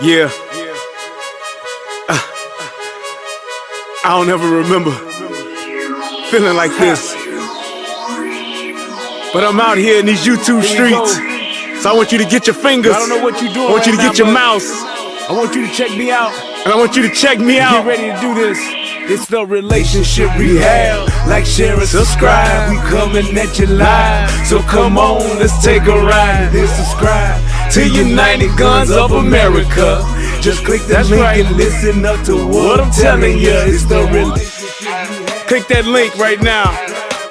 Yeah, I don't ever remember feeling like this. But I'm out here in these YouTube streets. So I want you to get your fingers. I don't know what you're doing. I want you to right get now, your mouse. I want you to check me out. And I want you to check me out. Get ready to do this. It's the relationship rehab. Like, share, and subscribe. We coming at you live. So come on, let's take a ride. Then subscribe to United Guns of America. Just click that link and listen up to what I'm telling you. It's the relationship. Click that link right now.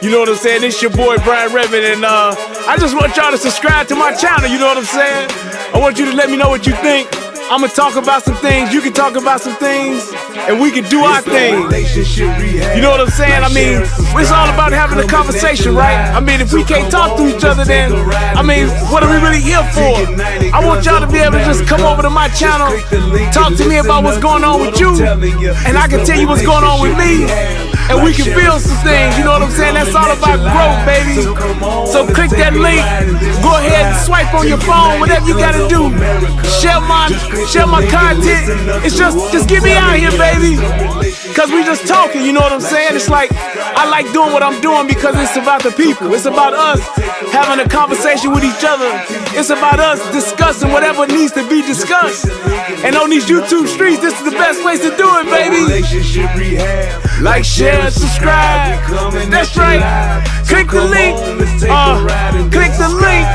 You know what I'm saying? It's your boy Brian Redmond, and I just want y'all to subscribe to my channel. You know what I'm saying? I want you to let me know what you think. I'm gonna talk about some things, you can talk about some things, and we can do our thing. You know what I'm saying? I mean, it's all about having a conversation, right? I mean, if we can't talk to each other, then, I mean, what are we really here for? I want y'all to be able to just come over to my channel, talk to me about what's going on with you, and I can tell you what's going on with me, and we can build some things. You know what I'm saying? That's all about growth, baby. So click that link, go ahead and swipe on your phone, whatever you gotta do. Share my content. It's just get me out here, baby. Cause we just talking, you know what I'm saying? It's like, I like doing what I'm doing because it's about the people. It's about us having a conversation with each other. It's about us discussing whatever needs to be discussed. And on these YouTube streets, this is the best place to do it, baby. Like, share, subscribe. That's right. Click the link. Click the link.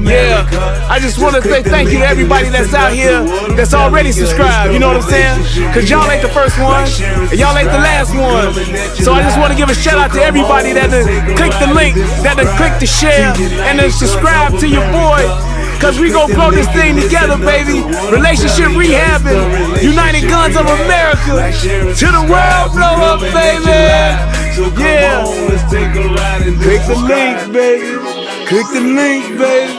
Yeah. I just want to say thank you to everybody that's out here that's already subscribed. You know what I'm saying? Cause y'all ain't the first one, and y'all ain't the last one. So I just want to give a shout out to everybody that click the link, that click the share, and then subscribe to your boy. Cause we gon' grow this thing together, baby. Relationship rehabbing, United Guns of America. To the world blow up, baby. Yeah. Click the link, baby. Click the link, baby.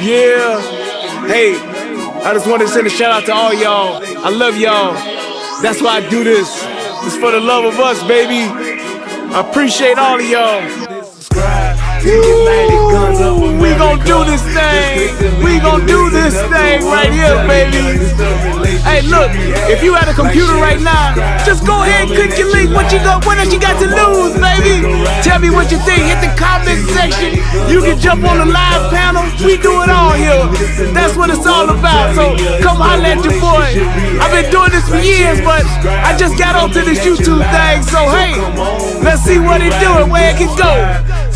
Yeah. Hey, I just wanted to send a shout out to all y'all. I love y'all. That's why I do this. It's for the love of us, baby. I appreciate all of y'all. We gon' do this thing. We gon' do this thing right here, baby. Hey, look, if you at a computer right now, just go ahead and click your link. What else you got to lose, baby? Tell me what you think. Hit the comment section. You can jump on the live panel. We do it all here. That's what it's all about. So come holler at your boy. I've been doing this for years, but I just got onto this YouTube thing. So hey, let's see what it do and where it can go.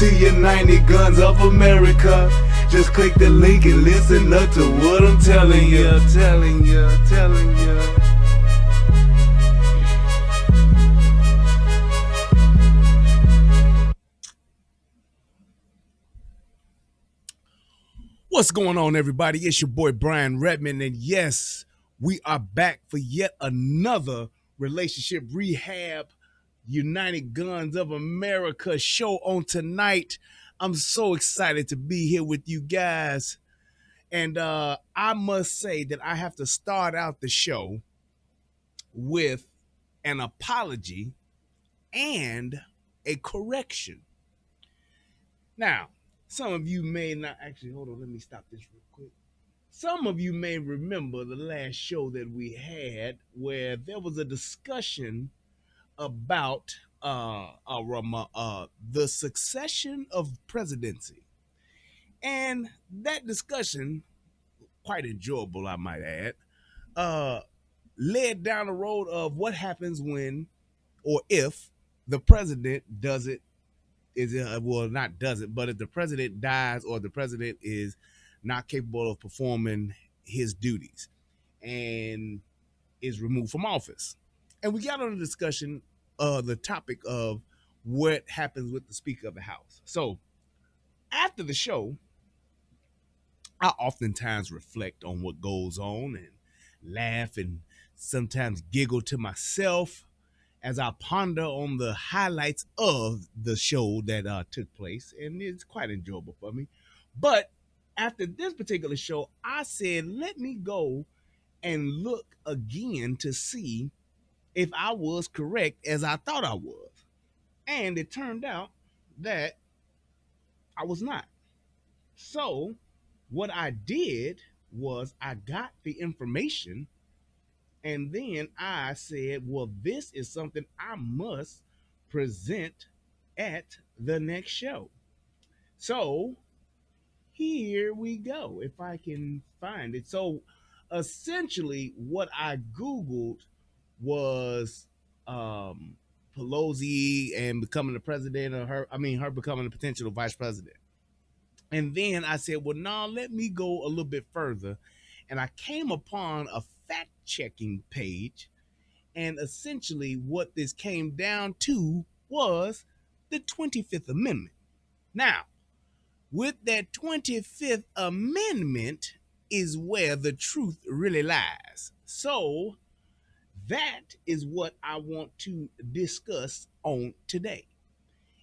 To United Guns of America. Just click the link and listen up to what I'm telling you. What's going on, everybody? It's your boy Brian Redmond, and yes, we are back for yet another relationship rehab United Guns of America show on tonight. I'm so excited to be here with you guys. And I must say that I have to start out the show with an apology and a correction. Now, some of you may not actually, hold on, let me stop this real quick. Some of you may remember the last show that we had where there was a discussion about the succession of presidency. And that discussion, quite enjoyable, I might add, led down the road of what happens when or if the president does it, not does it, but if the president dies or the president is not capable of performing his duties and is removed from office. And we got on a discussion the topic of what happens with the Speaker of the House. So after the show, I oftentimes reflect on what goes on and laugh and sometimes giggle to myself as I ponder on the highlights of the show that took place, and it's quite enjoyable for me. But after this particular show, I said, let me go and look again to see if I was correct as I thought I was. And it turned out that I was not. So what I did was I got the information and then I said, well, this is something I must present at the next show. So here we go, if I can find it. So essentially, what I Googled was um, Pelosi and becoming the president, or her becoming a potential vice president. And then I said, well, no, let me go a little bit further. And I came upon a fact checking page. And essentially, what this came down to was the 25th Amendment. Now, with that 25th Amendment is where the truth really lies. So, that is what I want to discuss on today.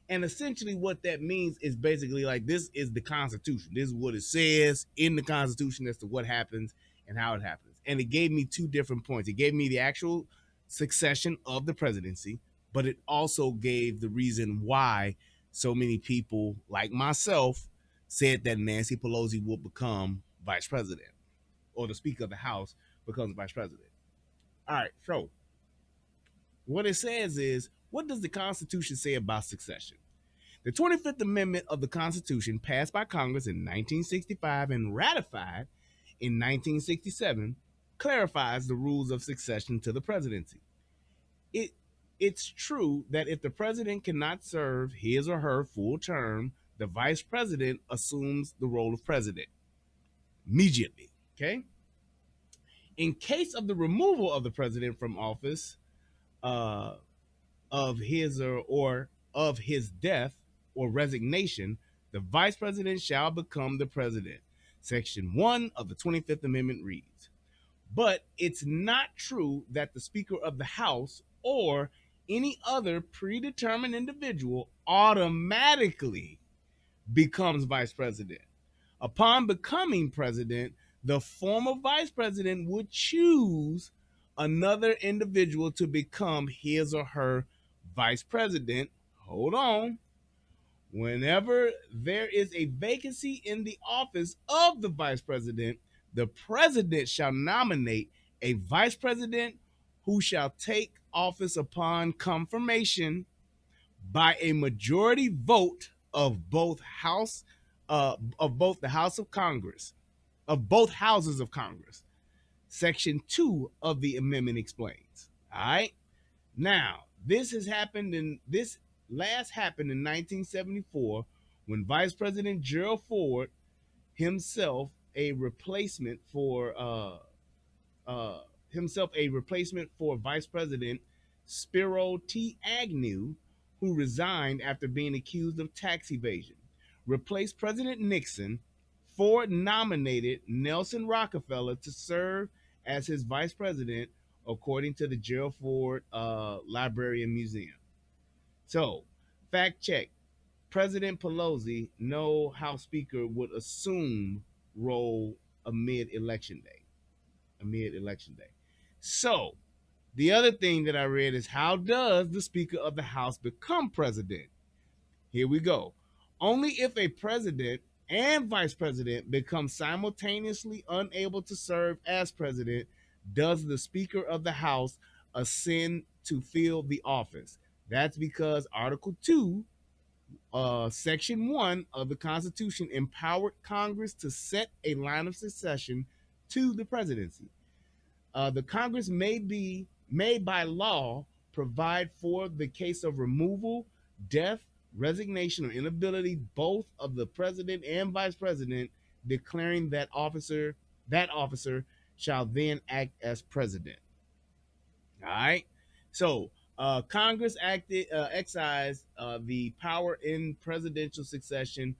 And essentially, what that means is basically like this is the Constitution. This is what it says in the Constitution as to what happens and how it happens. And it gave me two different points. It gave me the actual succession of the presidency, but it also gave the reason why so many people like myself said that Nancy Pelosi will become vice president, or the Speaker of the House becomes vice president. All right, so what it says is, what does the Constitution say about succession? The 25th Amendment of the Constitution, passed by Congress in 1965 and ratified in 1967, clarifies the rules of succession to the presidency. It's true that if the president cannot serve his or her full term, the vice president assumes the role of president immediately. Okay? In case of the removal of the president from office, uh, of his or of his death or resignation, the vice president shall become the president. Section 1 of the 25th Amendment reads, but it's not true that the Speaker of the House or any other predetermined individual automatically becomes vice president. Upon becoming president, the former vice president would choose another individual to become his or her vice president. Hold on. Whenever there is a vacancy in the office of the vice president, the president shall nominate a vice president who shall take office upon confirmation by a majority vote of both the House of Congress, of both houses of Congress. Section 2 of the amendment explains. All right. Now, this last happened in 1974 when Vice President Gerald Ford, himself a replacement for Vice President Spiro T. Agnew, who resigned after being accused of tax evasion, replaced President Nixon. Ford nominated Nelson Rockefeller to serve as his vice president, according to the Gerald Ford Library and Museum. So, fact check. President Pelosi, no House Speaker, would assume role amid election day. So, the other thing that I read is, how does the Speaker of the House become president? Here we go. Only if a president and vice president become simultaneously unable to serve as president does the Speaker of the House ascend to fill the office. That's because Article 2, Section 1 of the Constitution empowered Congress to set a line of succession to the presidency. The Congress may by law provide for the case of removal, death, resignation, or inability both of the president and vice president, declaring that officer shall then act as president. All right. So Congress excised the Power in Presidential Succession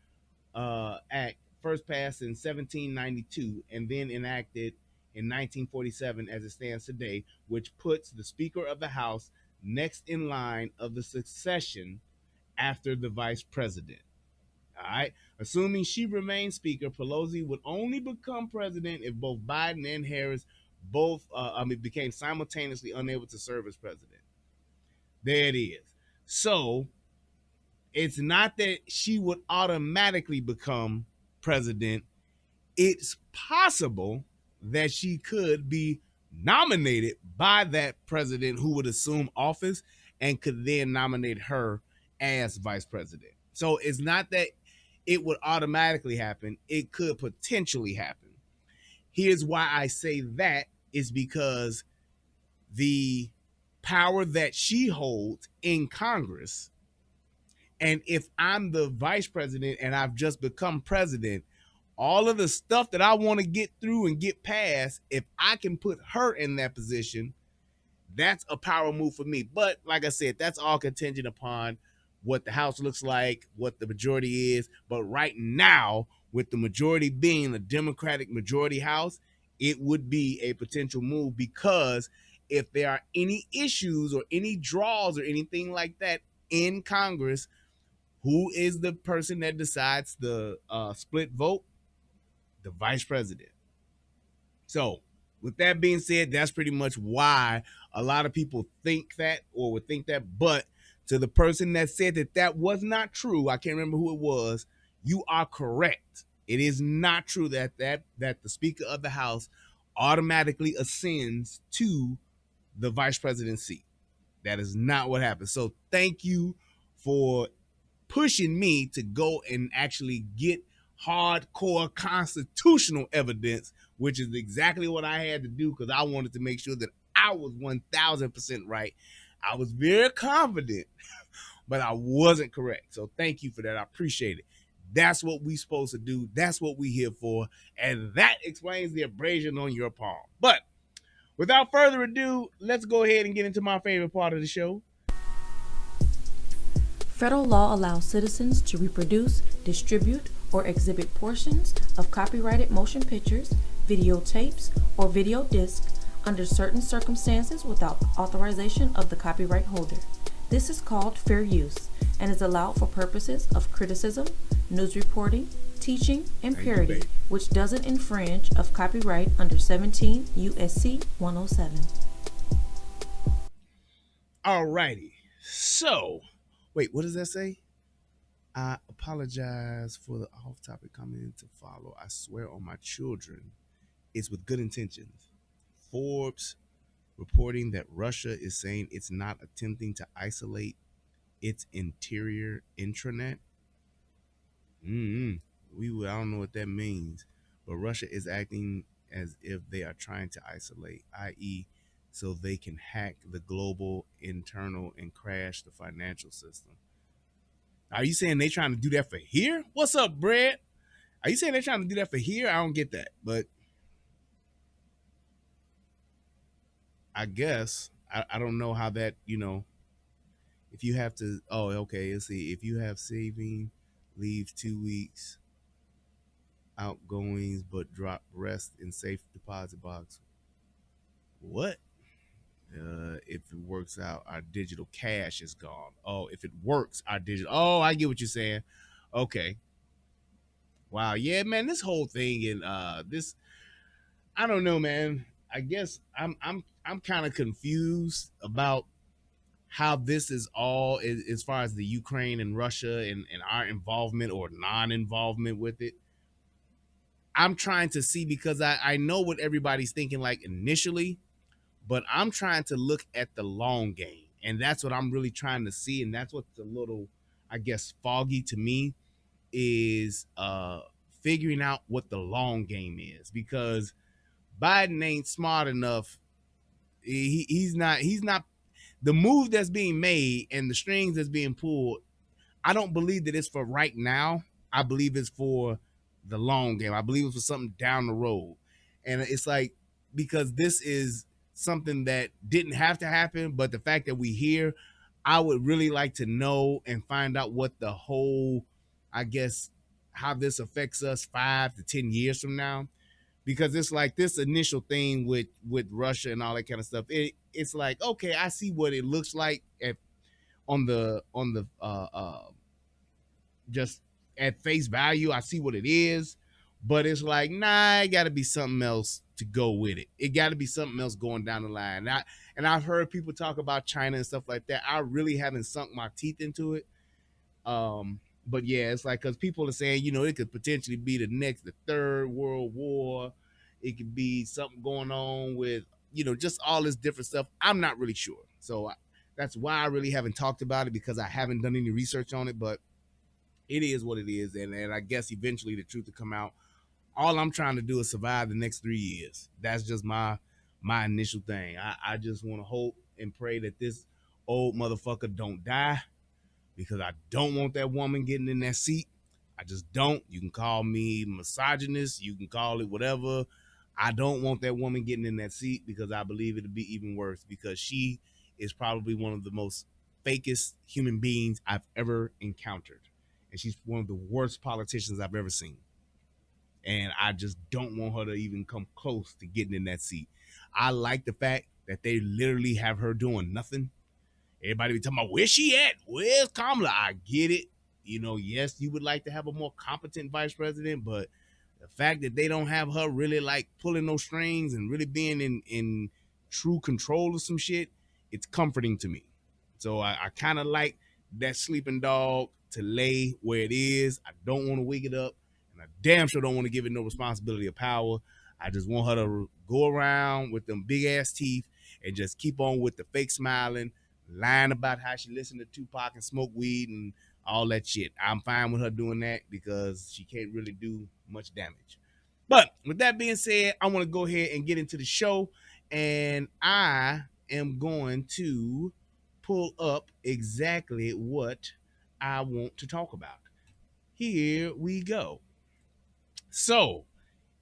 Act, first passed in 1792 and then enacted in 1947 as it stands today, which puts the Speaker of the House next in line of the succession after the vice president. All right. Assuming she remains Speaker, Pelosi would only become president if both Biden and Harris became simultaneously unable to serve as president. There it is. So it's not that she would automatically become president. It's possible that she could be nominated by that president who would assume office and could then nominate her as vice president. So it's not that it would automatically happen, it could potentially happen. Here's why I say that is because the power that she holds in Congress, and if I'm the vice president and I've just become president, all of the stuff that I want to get through and get past, if I can put her in that position, that's a power move for me. But like I said, that's all contingent upon what the House looks like, what the majority is. But right now, with the majority being a Democratic majority House, it would be a potential move, because if there are any issues or any draws or anything like that in Congress, who is the person that decides the split vote? The vice president. So, with that being said, that's pretty much why a lot of people think that or would think that. But to the person that said that that was not true, I can't remember who it was, you are correct. It is not true that the Speaker of the House automatically ascends to the vice presidency. That is not what happens. So thank you for pushing me to go and actually get hardcore constitutional evidence, which is exactly what I had to do, because I wanted to make sure that I was 1000% right. I was very confident, but I wasn't correct. So thank you for that. I appreciate it. That's what we supposed to do. That's what we here for. And that explains the abrasion on your palm. But without further ado, let's go ahead and get into my favorite part of the show. Federal law allows citizens to reproduce, distribute, or exhibit portions of copyrighted motion pictures, videotapes, or video discs under certain circumstances without authorization of the copyright holder. This is called fair use and is allowed for purposes of criticism, news reporting, teaching, and parody, which doesn't infringe of copyright under 17 U.S.C. 107. Alrighty. So, wait, what does that say? I apologize for the off-topic comment to follow. I swear on my children, it's with good intentions. Forbes reporting that Russia is saying it's not attempting to isolate its interior intranet. I don't know what that means, but Russia is acting as if they are trying to isolate, i.e., so they can hack the global internal and crash the financial system. Are you saying they trying to do that for here? What's up, Brad? Are you saying they're trying to do that for here? I don't get that, but I guess I don't know how that, if you have to, okay, let's see. If you have saving, leave 2 weeks, outgoings, but drop rest in safe deposit box. What? If it works out, our digital cash is gone. Oh, if it works, our digital. Oh, I get what you're saying. Okay. Wow. Yeah, man. This whole thing and this, I don't know, man. I guess I'm kind of confused about how this is all as far as the Ukraine and Russia and our involvement or non-involvement with it. I'm trying to see, because I know what everybody's thinking like initially, but I'm trying to look at the long game, and that's what I'm really trying to see, and that's what's a little, I guess, foggy to me, is figuring out what the long game is, because Biden ain't smart enough. He's not the move that's being made and the strings that's being pulled. I don't believe that it's for right now. I believe it's for the long game. I believe it's for something down the road, and it's like, because this is something that didn't have to happen, but the fact that we here, I would really like to know and find out what the whole, I guess, how this affects us 5 to 10 years from now, because it's like this initial thing with Russia and all that kind of stuff. It's like, okay, I see what it looks like on the just at face value. I see what it is, but it's like, nah, it got to be something else to go with it. It got to be something else going down the line. I've heard people talk about China and stuff like that. I really haven't sunk my teeth into it. But yeah, it's like, because people are saying, it could potentially be the third world war. It could be something going on with, just all this different stuff. I'm not really sure. So that's why I really haven't talked about it, because I haven't done any research on it, but it is what it is. And I guess eventually the truth will come out. All I'm trying to do is survive the next 3 years. That's just my initial thing. I just want to hope and pray that this old motherfucker don't die, because I don't want that woman getting in that seat. I just don't. You can call me misogynist. You can call it whatever. I don't want that woman getting in that seat, because I believe it'll be even worse, because she is probably one of the most fakest human beings I've ever encountered. And she's one of the worst politicians I've ever seen. And I just don't want her to even come close to getting in that seat. I like the fact that they literally have her doing nothing. Everybody be talking about, where's she at? Where's Kamala? I get it. Yes, you would like to have a more competent vice president, but the fact that they don't have her really like pulling those strings and really being in true control of some shit, it's comforting to me. So I kind of like that sleeping dog to lay where it is. I don't want to wake it up, and I damn sure don't want to give it no responsibility or power. I just want her to go around with them big ass teeth and just keep on with the fake smiling, lying about how she listened to Tupac and smoked weed and all that shit. I'm fine with her doing that, because she can't really do much damage. But with that being said, I want to go ahead and get into the show, and I am going to pull up exactly what I want to talk about. Here we go. So,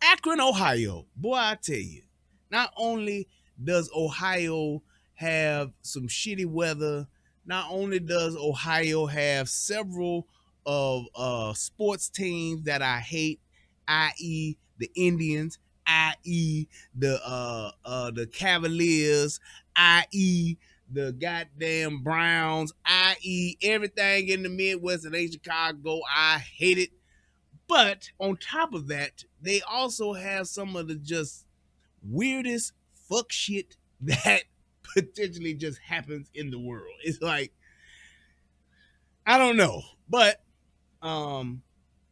Akron, Ohio. Boy, I tell you, not only does Ohio have some shitty weather, not only does Ohio have several of sports teams that I hate, i.e. the Indians, i.e. the Cavaliers, i.e. the goddamn Browns, i.e. everything in the Midwest and in Chicago. I hate it. But on top of that, they also have some of the just weirdest fuck shit that potentially just happens in the world. It's like, I don't know. But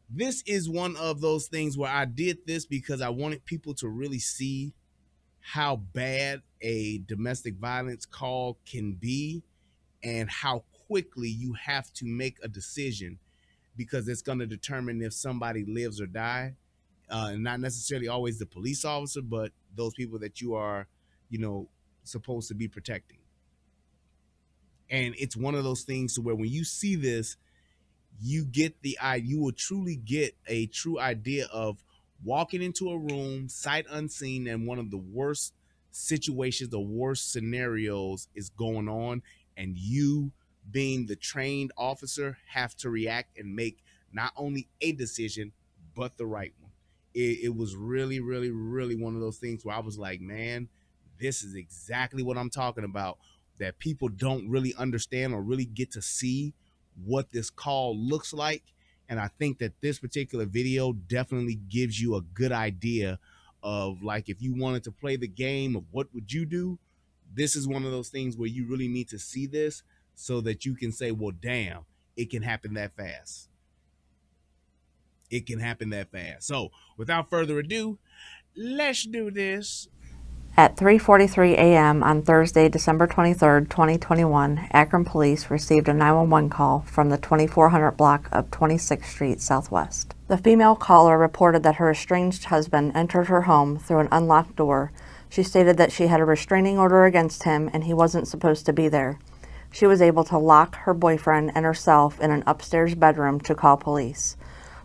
this is one of those things where I did this because I wanted people to really see how bad a domestic violence call can be, and how quickly you have to make a decision, because it's going to determine if somebody lives or die. And not necessarily always the police officer, but those people that you are, supposed to be protecting. And it's one of those things to where when you see this, you will truly get a true idea of walking into a room, sight unseen, and one of the worst situations, the worst scenarios is going on, and you, being the trained officer, have to react and make not only a decision, but the right one. It was really, really, really one of those things where I was like, man, this is exactly what I'm talking about, that people don't really understand or really get to see what this call looks like. And I think that this particular video definitely gives you a good idea of, like, if you wanted to play the game of what would you do, this is one of those things where you really need to see this so that you can say, well, damn, it can happen that fast. It can happen that fast. So without further ado, let's do this. At 3:43 a.m. on Thursday, December 23, 2021, Akron Police received a 911 call from the 2400 block of 26th Street Southwest. The female caller reported that her estranged husband entered her home through an unlocked door. She stated that she had a restraining order against him and he wasn't supposed to be there. She was able to lock her boyfriend and herself in an upstairs bedroom to call police.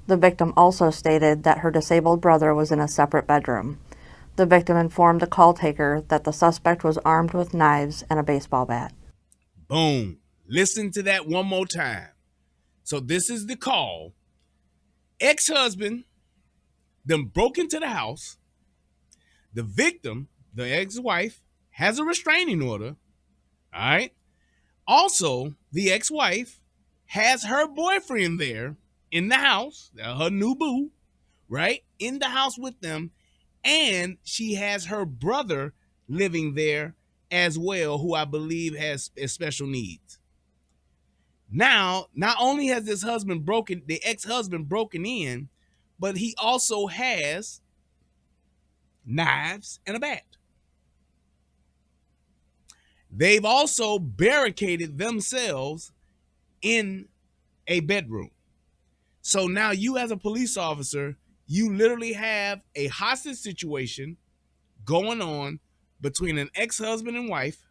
The victim also stated that her disabled brother was in a separate bedroom. The victim informed the call taker that the suspect was armed with knives and a baseball bat. Boom. Listen to that one more time. So this is the call. Ex-husband, them broke into the house. The victim, the ex-wife, has a restraining order. All right. Also, the ex-wife has her boyfriend there in the house, her new boo, right? In the house with them. And she has her brother living there as well, who I believe has special needs. Now, not only has the ex-husband broken in, but he also has knives, and a bat. They've also barricaded themselves in a bedroom. So now you as a police officer, you literally have a hostage situation going on between an ex-husband and wife,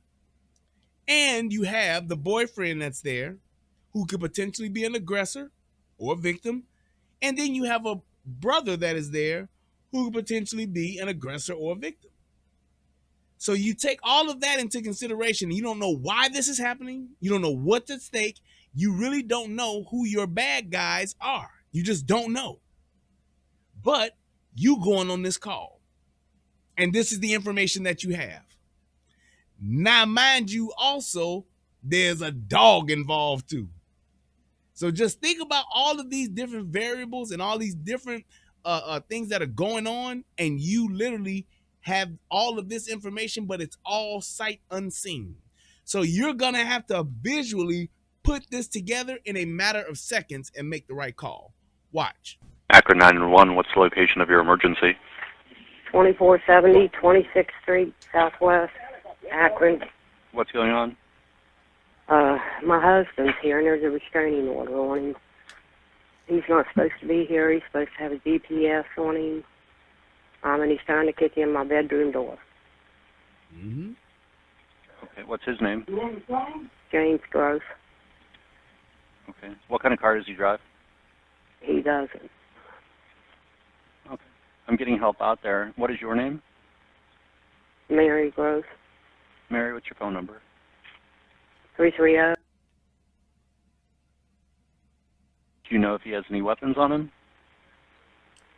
and you have the boyfriend that's there who could potentially be an aggressor or a victim, and then you have a brother that is there who could potentially be an aggressor or a victim. So you take all of that into consideration. You don't know why this is happening. You don't know what's at stake. You really don't know who your bad guys are. You just don't know. But you going on this call, and this is the information that you have. Now, mind you, also, there's a dog involved too. So just think about all of these different variables and all these different things that are going on, and you literally have all of this information, but it's all sight unseen. So you're going to have to visually put this together in a matter of seconds and make the right call. Watch. Akron 911, what's the location of your emergency? 2470 26th Street, Southwest, Akron. What's going on? My husband's here, and there's a restraining order on him. He's not supposed to be here. He's supposed to have a GPS on him. And he's trying to kick in my bedroom door. Mm-hmm. Okay, what's his name? James Gross. Okay. What kind of car does he drive? He doesn't. Okay. I'm getting help out there. What is your name? Mary Gross. Mary, what's your phone number? 330. Do you know if he has any weapons on him?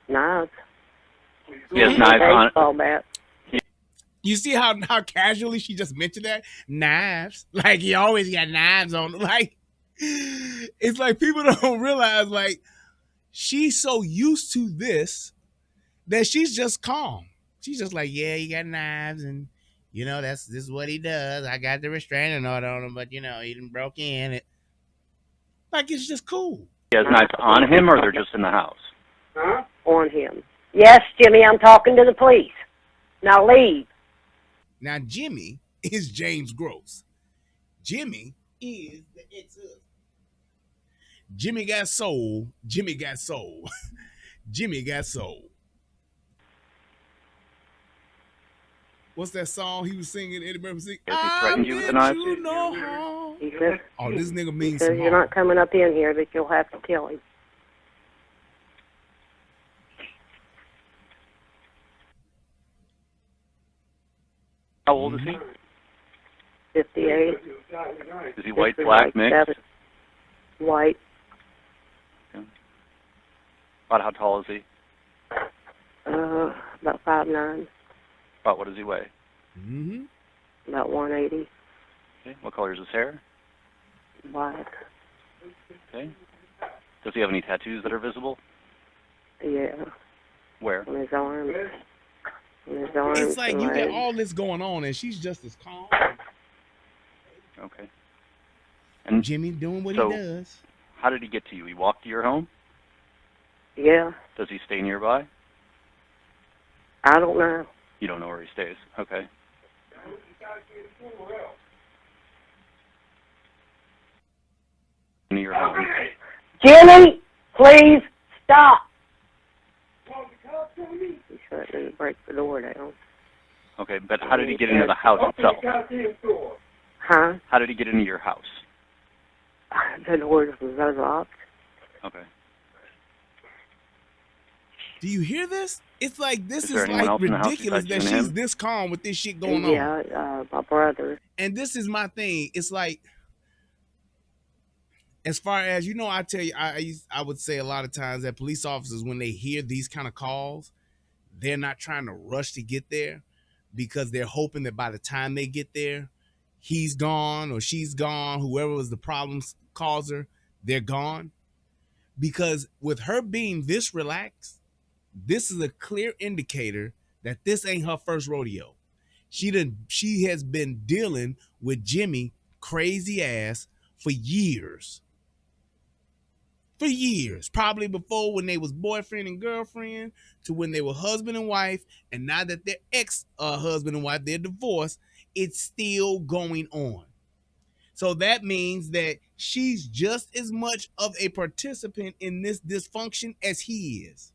Knives. He has knives on Baseball bat. You see how casually she just mentioned that? Knives. Like, he always got knives on him. Like, it's like people don't realize, like, she's so used to this that she's just calm. She's just like, yeah, he got knives, and, you know, this is what he does. I got the restraining order on him, but, you know, he done broke in. Like, it's just cool. He has knives on him, or they're just in the house? Huh? On him. Yes, Jimmy, I'm talking to the police. Now leave. Now, Jimmy is James Gross. Jimmy is the ex-husband. Jimmy got soul. Jimmy got soul. Jimmy got soul. What's that song he was singing? Eddie Murphy singing? Has he threatened you with a knife? You know. He says, Oh, this nigga he means says some you're harm. not coming up in here, that you'll have to kill him. How old is he? 58. Is he white, This is black, like mixed? 7. White. Okay. About how tall is he? About 5'9". About what does he weigh? Mm-hmm. About 180. Okay. What color is his hair? Black. Okay. Does he have any tattoos that are visible? Yeah. Where? On his arms. On his arms. It's like and you got legs. all this going on, and she's just as calm. Okay. And Jimmy doing what So- he does. how did he get to you? He walked to your home? Yeah. Does he stay nearby? I don't know. You don't know where he stays. Okay. Into your home. Jimmy, please stop. He's threatening to break the door down. Okay, but how did he get into the house itself? Huh? How did he get into your house? The door was locked. Okay. Do you hear this? It's like this Is there is anyone like else in the house ridiculous besides that you and she's him? this calm with this shit going on. Yeah, my brother. And this is my thing. It's like, as far as, you know, I tell you, I would say a lot of times that police officers, when they hear these kind of calls, they're not trying to rush to get there because they're hoping that by the time they get there, he's gone or she's gone, whoever was the problem causer, they're gone. Because with her being this relaxed, this is a clear indicator that this ain't her first rodeo. She has been dealing with Jimmy crazy ass for years. For years, probably before when they was boyfriend and girlfriend, to when they were husband and wife, and now that they're ex-husband and wife, they're divorced, it's still going on. So that means that she's just as much of a participant in this dysfunction as he is.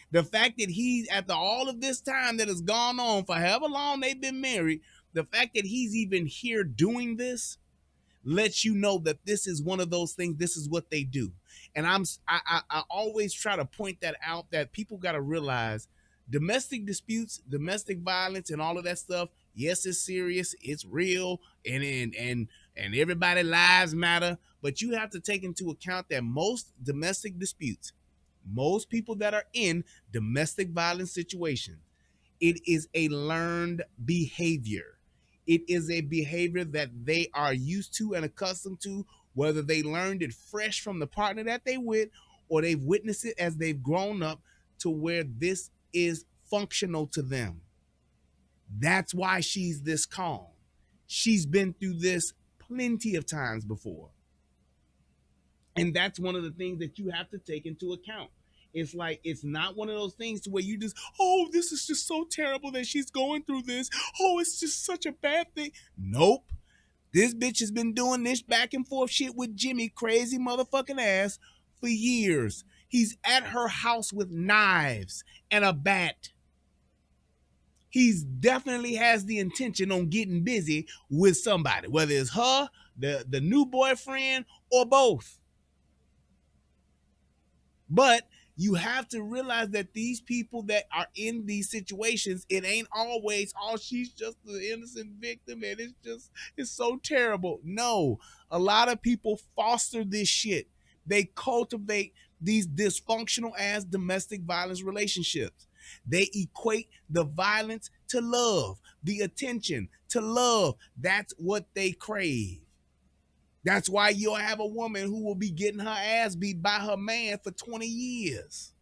The fact that he's, after all of this time that has gone on for however long they've been married, the fact that he's even here doing this lets you know that this is one of those things. This is what they do. And I always try to point that out, that people got to realize domestic disputes, domestic violence, and all of that stuff. Yes, it's serious, it's real, and everybody lives matter. But you have to take into account that most domestic disputes, most people that are in domestic violence situations, it is a learned behavior. It is a behavior that they are used to and accustomed to, whether they learned it fresh from the partner that they with, or they've witnessed it as they've grown up to where this is functional to them. That's why she's this calm. She's been through this plenty of times before. And that's one of the things that you have to take into account. It's like, it's not one of those things to where you just, oh, this is just so terrible that she's going through this. Oh, it's just such a bad thing. Nope. This bitch has been doing this back and forth shit with Jimmy, crazy motherfucking ass, for years. He's at her house with knives and a bat. He's definitely has the intention on getting busy with somebody, whether it's her, the new boyfriend, or both. But you have to realize that these people that are in these situations, it ain't always, oh, she's just the innocent victim and it's so terrible. No, a lot of people foster this shit. They cultivate these dysfunctional ass domestic violence relationships. They equate the violence to love, the attention to love. That's what they crave. That's why you'll have a woman who will be getting her ass beat by her man for 20 years.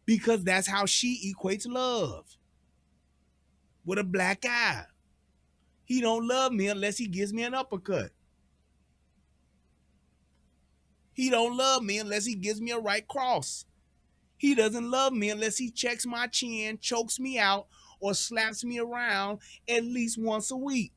Because that's how she equates love. With a black eye. He don't love me unless he gives me an uppercut. He don't love me unless he gives me a right cross. He doesn't love me unless he checks my chin, chokes me out, or slaps me around at least once a week.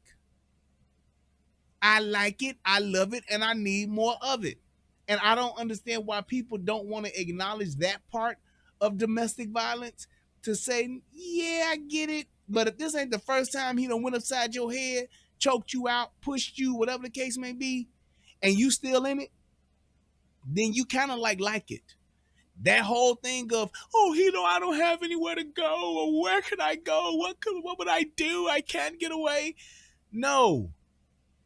I like it, I love it, and I need more of it. And I don't understand why people don't want to acknowledge that part of domestic violence, to say, yeah, I get it, but if this ain't the first time he done went upside your head, choked you out, pushed you, whatever the case may be, and you still in it, then you kind of like it. That whole thing of, oh, I don't have anywhere to go, or where can I go? What would I do? I can't get away. No.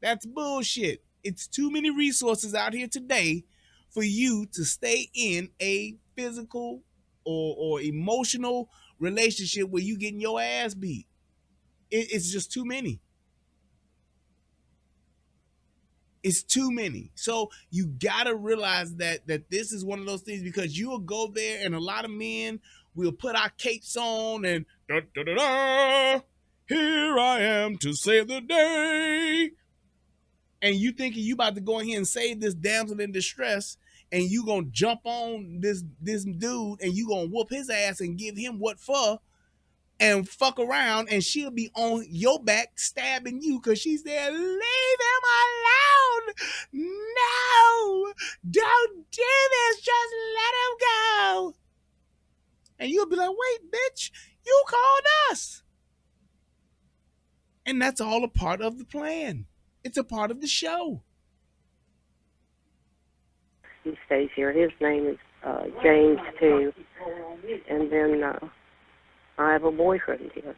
That's bullshit. It's too many resources out here today for you to stay in a physical or emotional relationship where you getting your ass beat. It's just too many. It's too many. So you gotta realize that this is one of those things, because you'll go there and a lot of men will put our capes on and da, da, da, da, here I am to save the day. And you thinking you about to go in here and save this damsel in distress, and you gonna jump on this dude and you gonna whoop his ass and give him what for, and fuck around, and she'll be on your back stabbing you because she's there. Leave him alone. No, don't do this. Just let him go. And you'll be like, wait, bitch, you called us. And that's all a part of the plan. It's a part of the show. He stays here. His name is James, too. And then I have a boyfriend here.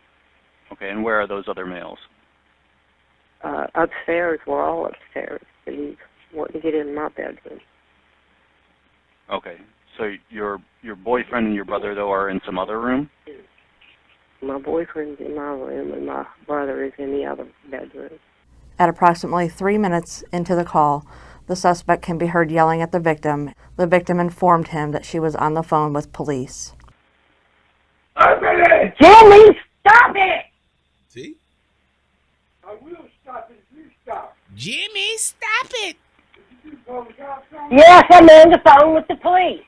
Okay, and where are those other males? Upstairs. We're all upstairs. But he's wanting to get in my bedroom. Okay, so your boyfriend and your brother, though, are in some other room? My boyfriend's in my room, and my brother is in the other bedroom. At approximately 3 minutes into the call, the suspect can be heard yelling at the victim. The victim informed him that she was on the phone with police. Jimmy, stop it! See? I will stop it if you stop. Jimmy, stop it! If you do Yes, I'm on the phone with the police.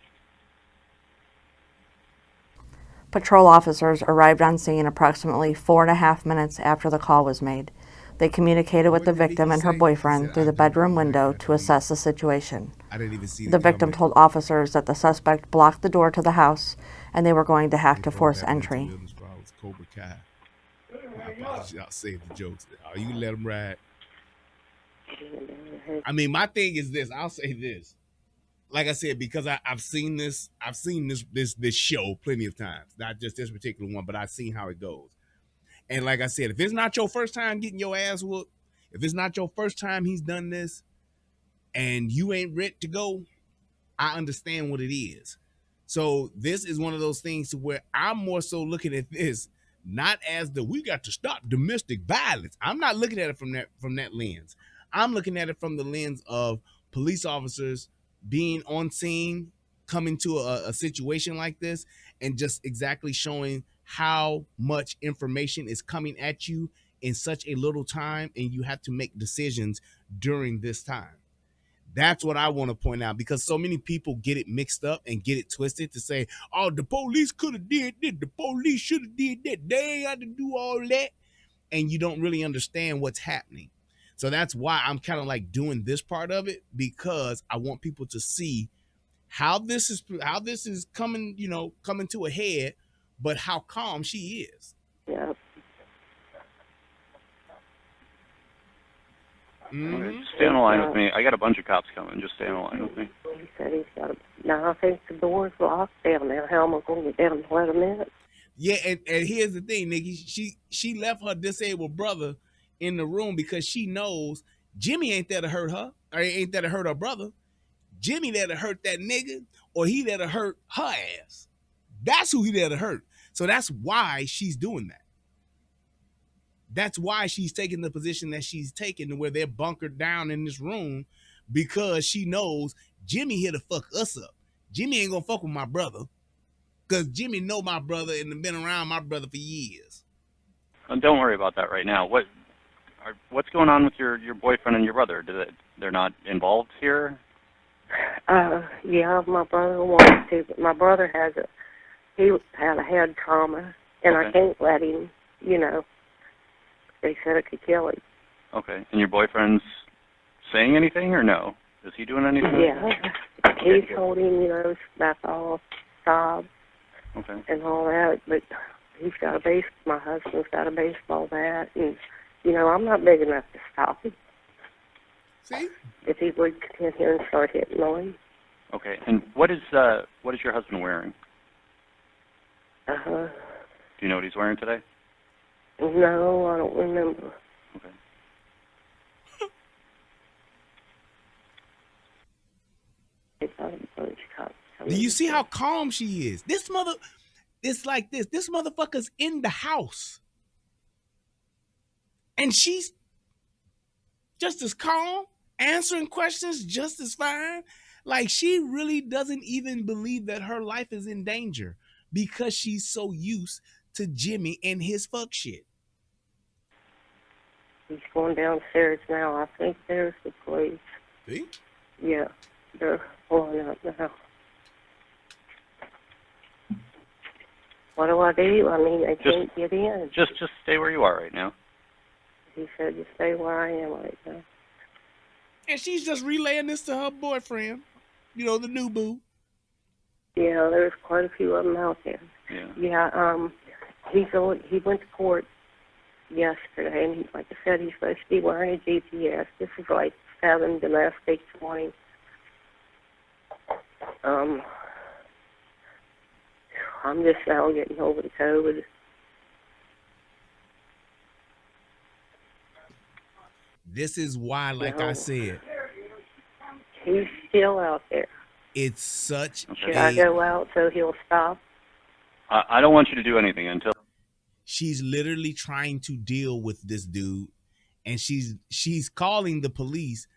Patrol officers arrived on scene approximately 4.5 minutes after the call was made. They communicated with the What did victim he and her say? boyfriend He said, through "I the don't bedroom know. window I to didn't assess the situation. I didn't even see The victim comment. told officers that the suspect blocked the door to the house and they were going to have They to both force have mental entry. illness problems. Cobra Kai. I apologize. I'll save the jokes. Oh, you let them ride. I mean, my thing is this. I'll say this. Like I said, because I've seen this show plenty of times. Not just this particular one, but I've seen how it goes. And like I said, if it's not your first time getting your ass whooped, if it's not your first time he's done this, and you ain't ready to go, I understand what it is. So this is one of those things to where I'm more so looking at this not as the we got to stop domestic violence. I'm not looking at it from that lens. I'm looking at it from the lens of police officers being on scene, coming to a situation like this, and just exactly showing how much information is coming at you in such a little time, and you have to make decisions during this time. That's what I want to point out, because so many people get it mixed up and get it twisted to say, oh, the police could have did this, the police should have did that, they ain't had to do all that, and you don't really understand what's happening. So that's why I'm kind of like doing this part of it, because I want people to see how this is coming, coming to a head, but how calm she is. Yeah. Okay, stay on the line with me. I got a bunch of cops coming. Just stay on the line with me. He said he's got a... Now I think the door's locked down there. How am I going to get down to let him in? Yeah, and here's the thing, Nikki. She left her disabled brother in the room because she knows Jimmy ain't there to hurt her, or ain't there to hurt her brother. Jimmy there to hurt that nigga, or he there to hurt her ass. That's who he there to hurt. So that's why she's doing that. That's why she's taking the position that she's taking, to where they're bunkered down in this room, because she knows Jimmy here to fuck us up. Jimmy ain't gonna fuck with my brother, because Jimmy know my brother and been around my brother for years. Don't worry about that right now. What's going on with your boyfriend and your brother? They're not involved here? Yeah, my brother wants to, but my brother he had a head trauma, and Okay. I can't let him, They said it could kill him. Okay. And your boyfriend's saying anything or no? Is he doing anything? Yeah. He's told him, back off, stop, Okay. and all that, but he's got my husband's got a baseball bat, and, I'm not big enough to stop him. See? If he would continue and start hitting on him. Okay. And what is your husband wearing? Uh-huh. Do you know what he's wearing today? No, I don't remember. Okay. It's got a bunch of cops coming. Do you see how calm she is? It's like this. This motherfucker's in the house, and she's just as calm, answering questions just as fine. Like, she really doesn't even believe that her life is in danger, because she's so used to Jimmy and his fuck shit. He's going downstairs now. I think there's the police. See? Yeah, they're pulling up now. What do I do? I mean, they can't get in. Just stay where you are right now. He said to stay where I am right now. And she's just relaying this to her boyfriend, the new boo. Yeah, there's quite a few of them out there. Yeah. Yeah, he went to court yesterday, and like I said, he's supposed to be wearing a GPS. This is like 7 domestic 20. I'm just now getting over the COVID. This is why, like I said, he's still out there. it's such Should I go out so he'll stop? I don't want you to do anything until... She's literally trying to deal with this dude, and she's calling the police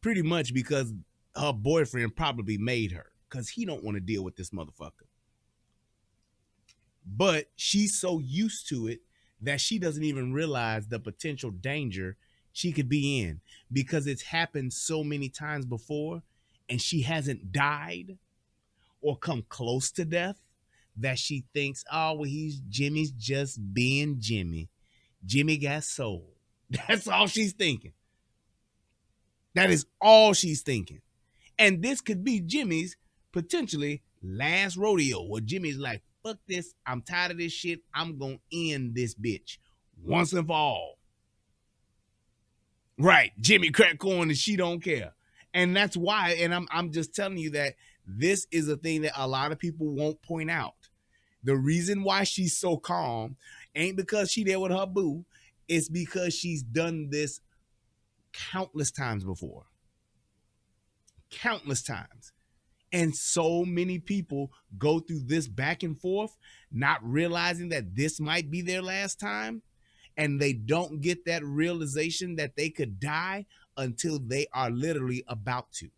pretty much because her boyfriend probably made her, because he don't want to deal with this motherfucker. But she's so used to it that she doesn't even realize the potential danger she could be in, because it's happened so many times before and she hasn't died or come close to death that she thinks, oh, well, Jimmy's just being Jimmy. Jimmy got soul. That's all she's thinking. That is all she's thinking. And this could be Jimmy's potentially last rodeo, where Jimmy's like, fuck this, I'm tired of this shit, I'm gonna end this bitch once and for all. Right, Jimmy crack corn and she don't care. And that's why, and I'm just telling you that this is a thing that a lot of people won't point out. The reason why she's so calm ain't because she there with her boo, it's because she's done this countless times before. Countless times. And so many people go through this back and forth, not realizing that this might be their last time. And they don't get that realization that they could die until they are literally about to.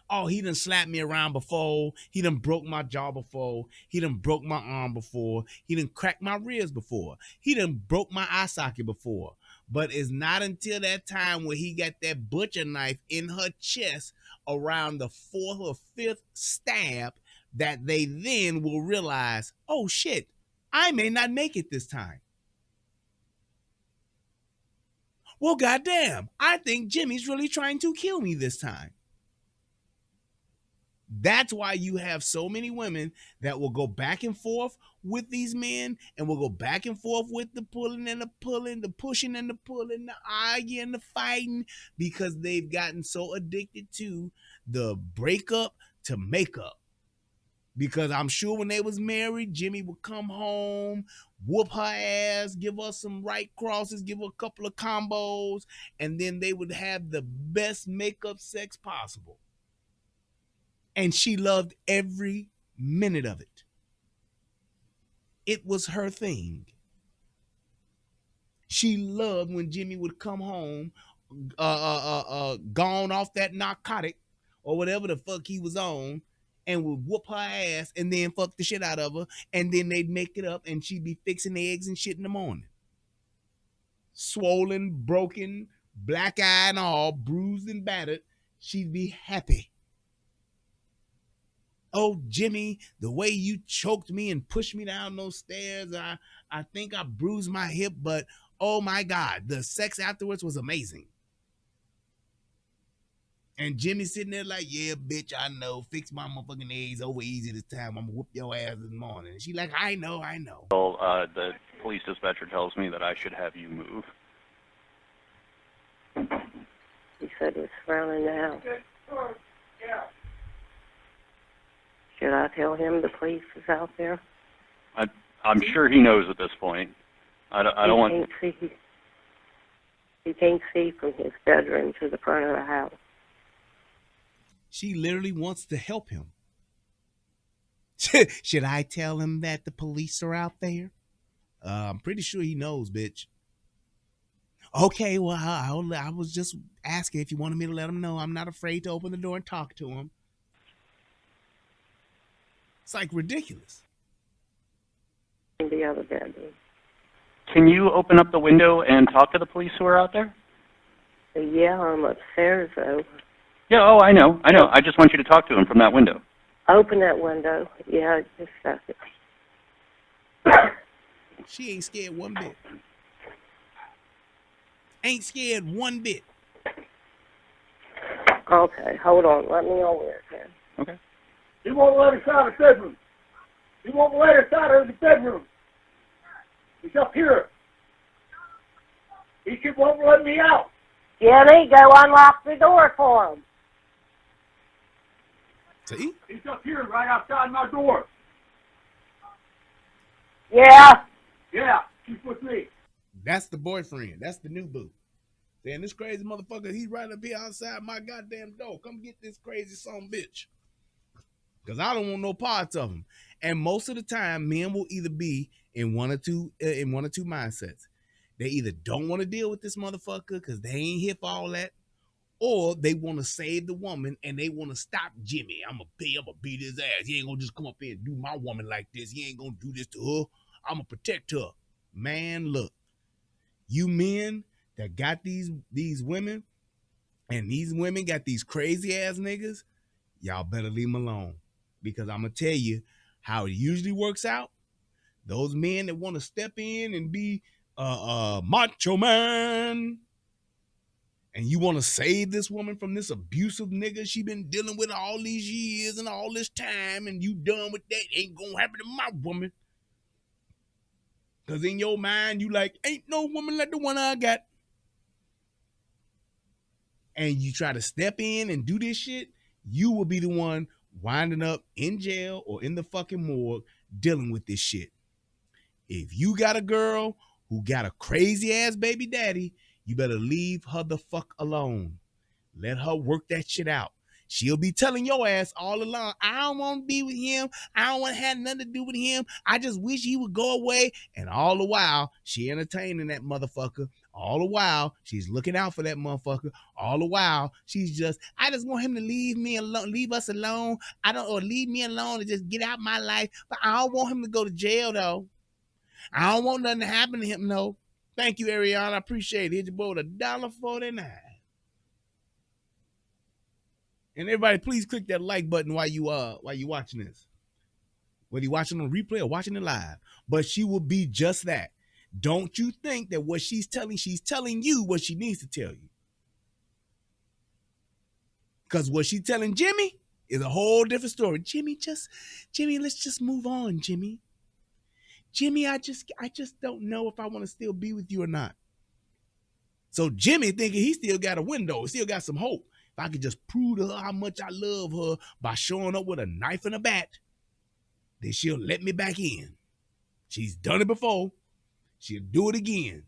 Oh, he done slapped me around before. He done broke my jaw before. He done broke my arm before. He done cracked my ribs before. He done broke my eye socket before. But it's not until that time where he got that butcher knife in her chest around the 4th or 5th stab that they then will realize, oh shit, I may not make it this time. Well, goddamn, I think Jimmy's really trying to kill me this time. That's why you have so many women that will go back and forth with these men and will go back and forth with the pulling and the pulling, the pushing and the pulling, the arguing, the fighting, because they've gotten so addicted to the breakup to makeup. Because I'm sure when they was married, Jimmy would come home, whoop her ass, give her some right crosses, give her a couple of combos, and then they would have the best makeup sex possible. And she loved every minute of it. It was her thing. She loved when Jimmy would come home, gone off that narcotic or whatever the fuck he was on, and would whoop her ass and then fuck the shit out of her, and then they'd make it up and she'd be fixing eggs and shit in the morning. Swollen, broken, black eye and all, bruised and battered, she'd be happy. Oh, Jimmy, the way you choked me and pushed me down those stairs, I think I bruised my hip, but oh my God, the sex afterwards was amazing. And Jimmy's sitting there like, yeah, bitch, I know. Fix my motherfucking eggs over easy this time. I'm gonna whoop your ass this morning. And she like, I know. Well, the police dispatcher tells me that I should have you move. He said he was surrounding the house. Yeah. Should I tell him the police is out there? I'm sure he knows at this point. I don't want. He can't see from his bedroom to the front of the house. She literally wants to help him. Should I tell him that the police are out there? I'm pretty sure he knows, bitch. Okay, well, I was just asking if you wanted me to let him know. I'm not afraid to open the door and talk to him. It's like ridiculous. In the other bedroom. Can you open up the window and talk to the police who are out there? Yeah, I'm upstairs, though. Yeah, oh, I know. I just want you to talk to him from that window. Open that window. Yeah, just a second. She ain't scared one bit. Ain't scared one bit. Okay, hold on. Let me over there, Ken. Okay. He won't let us out of the bedroom. He won't let us out of the bedroom. He's up here. He won't let me out. Jenny, go unlock the door for him. See? He's up here right outside my door. Yeah. Yeah, he's with me. That's the boyfriend. That's the new boo. Saying this crazy motherfucker, he's right up here outside my goddamn door. Come get this crazy son bitch. Because I don't want no parts of him. And most of the time, men will either be in one or two mindsets. They either don't want to deal with this motherfucker because they ain't here for all that, or they want to save the woman and they want to stop Jimmy. I'm going to beat his ass. He ain't going to just come up here and do my woman like this. He ain't going to do this to her. I'm going to protect her. Man, look. You men that got these women, and these women got these crazy ass niggas, y'all better leave them alone. Because I'm gonna tell you how it usually works out. Those men that want to step in and be macho man, and you want to save this woman from this abusive nigga she been dealing with all these years and all this time, and you done with that, ain't gonna happen to my woman. Because in your mind, you like, ain't no woman like the one I got. And you try to step in and do this shit, you will be the one winding up in jail or in the fucking morgue dealing with this shit. If you got a girl who got a crazy ass baby daddy, you better leave her the fuck alone. Let her work that shit out. She'll be telling your ass all along, I don't want to be with him. I don't want to have nothing to do with him. I just wish he would go away. And all the while, she entertaining that motherfucker. All the while, she's looking out for that motherfucker. All the while, she's just, I just want him to leave me alone, leave us alone. Or leave me alone and just get out my life. But I don't want him to go to jail, though. I don't want nothing to happen to him, no. Thank you, Ariana. I appreciate it. Hit your boy with $1.49. And everybody, please click that like button while you watching this. Whether you're watching on replay or watching it live. But she will be just that. Don't you think that what she's telling you what she needs to tell you. Because what she's telling Jimmy is a whole different story. Jimmy, let's just move on, Jimmy. Jimmy, I just don't know if I want to still be with you or not. So Jimmy thinking he still got a window, still got some hope. If I could just prove to her how much I love her by showing up with a knife and a bat, then she'll let me back in. She's done it before. She'll do it again.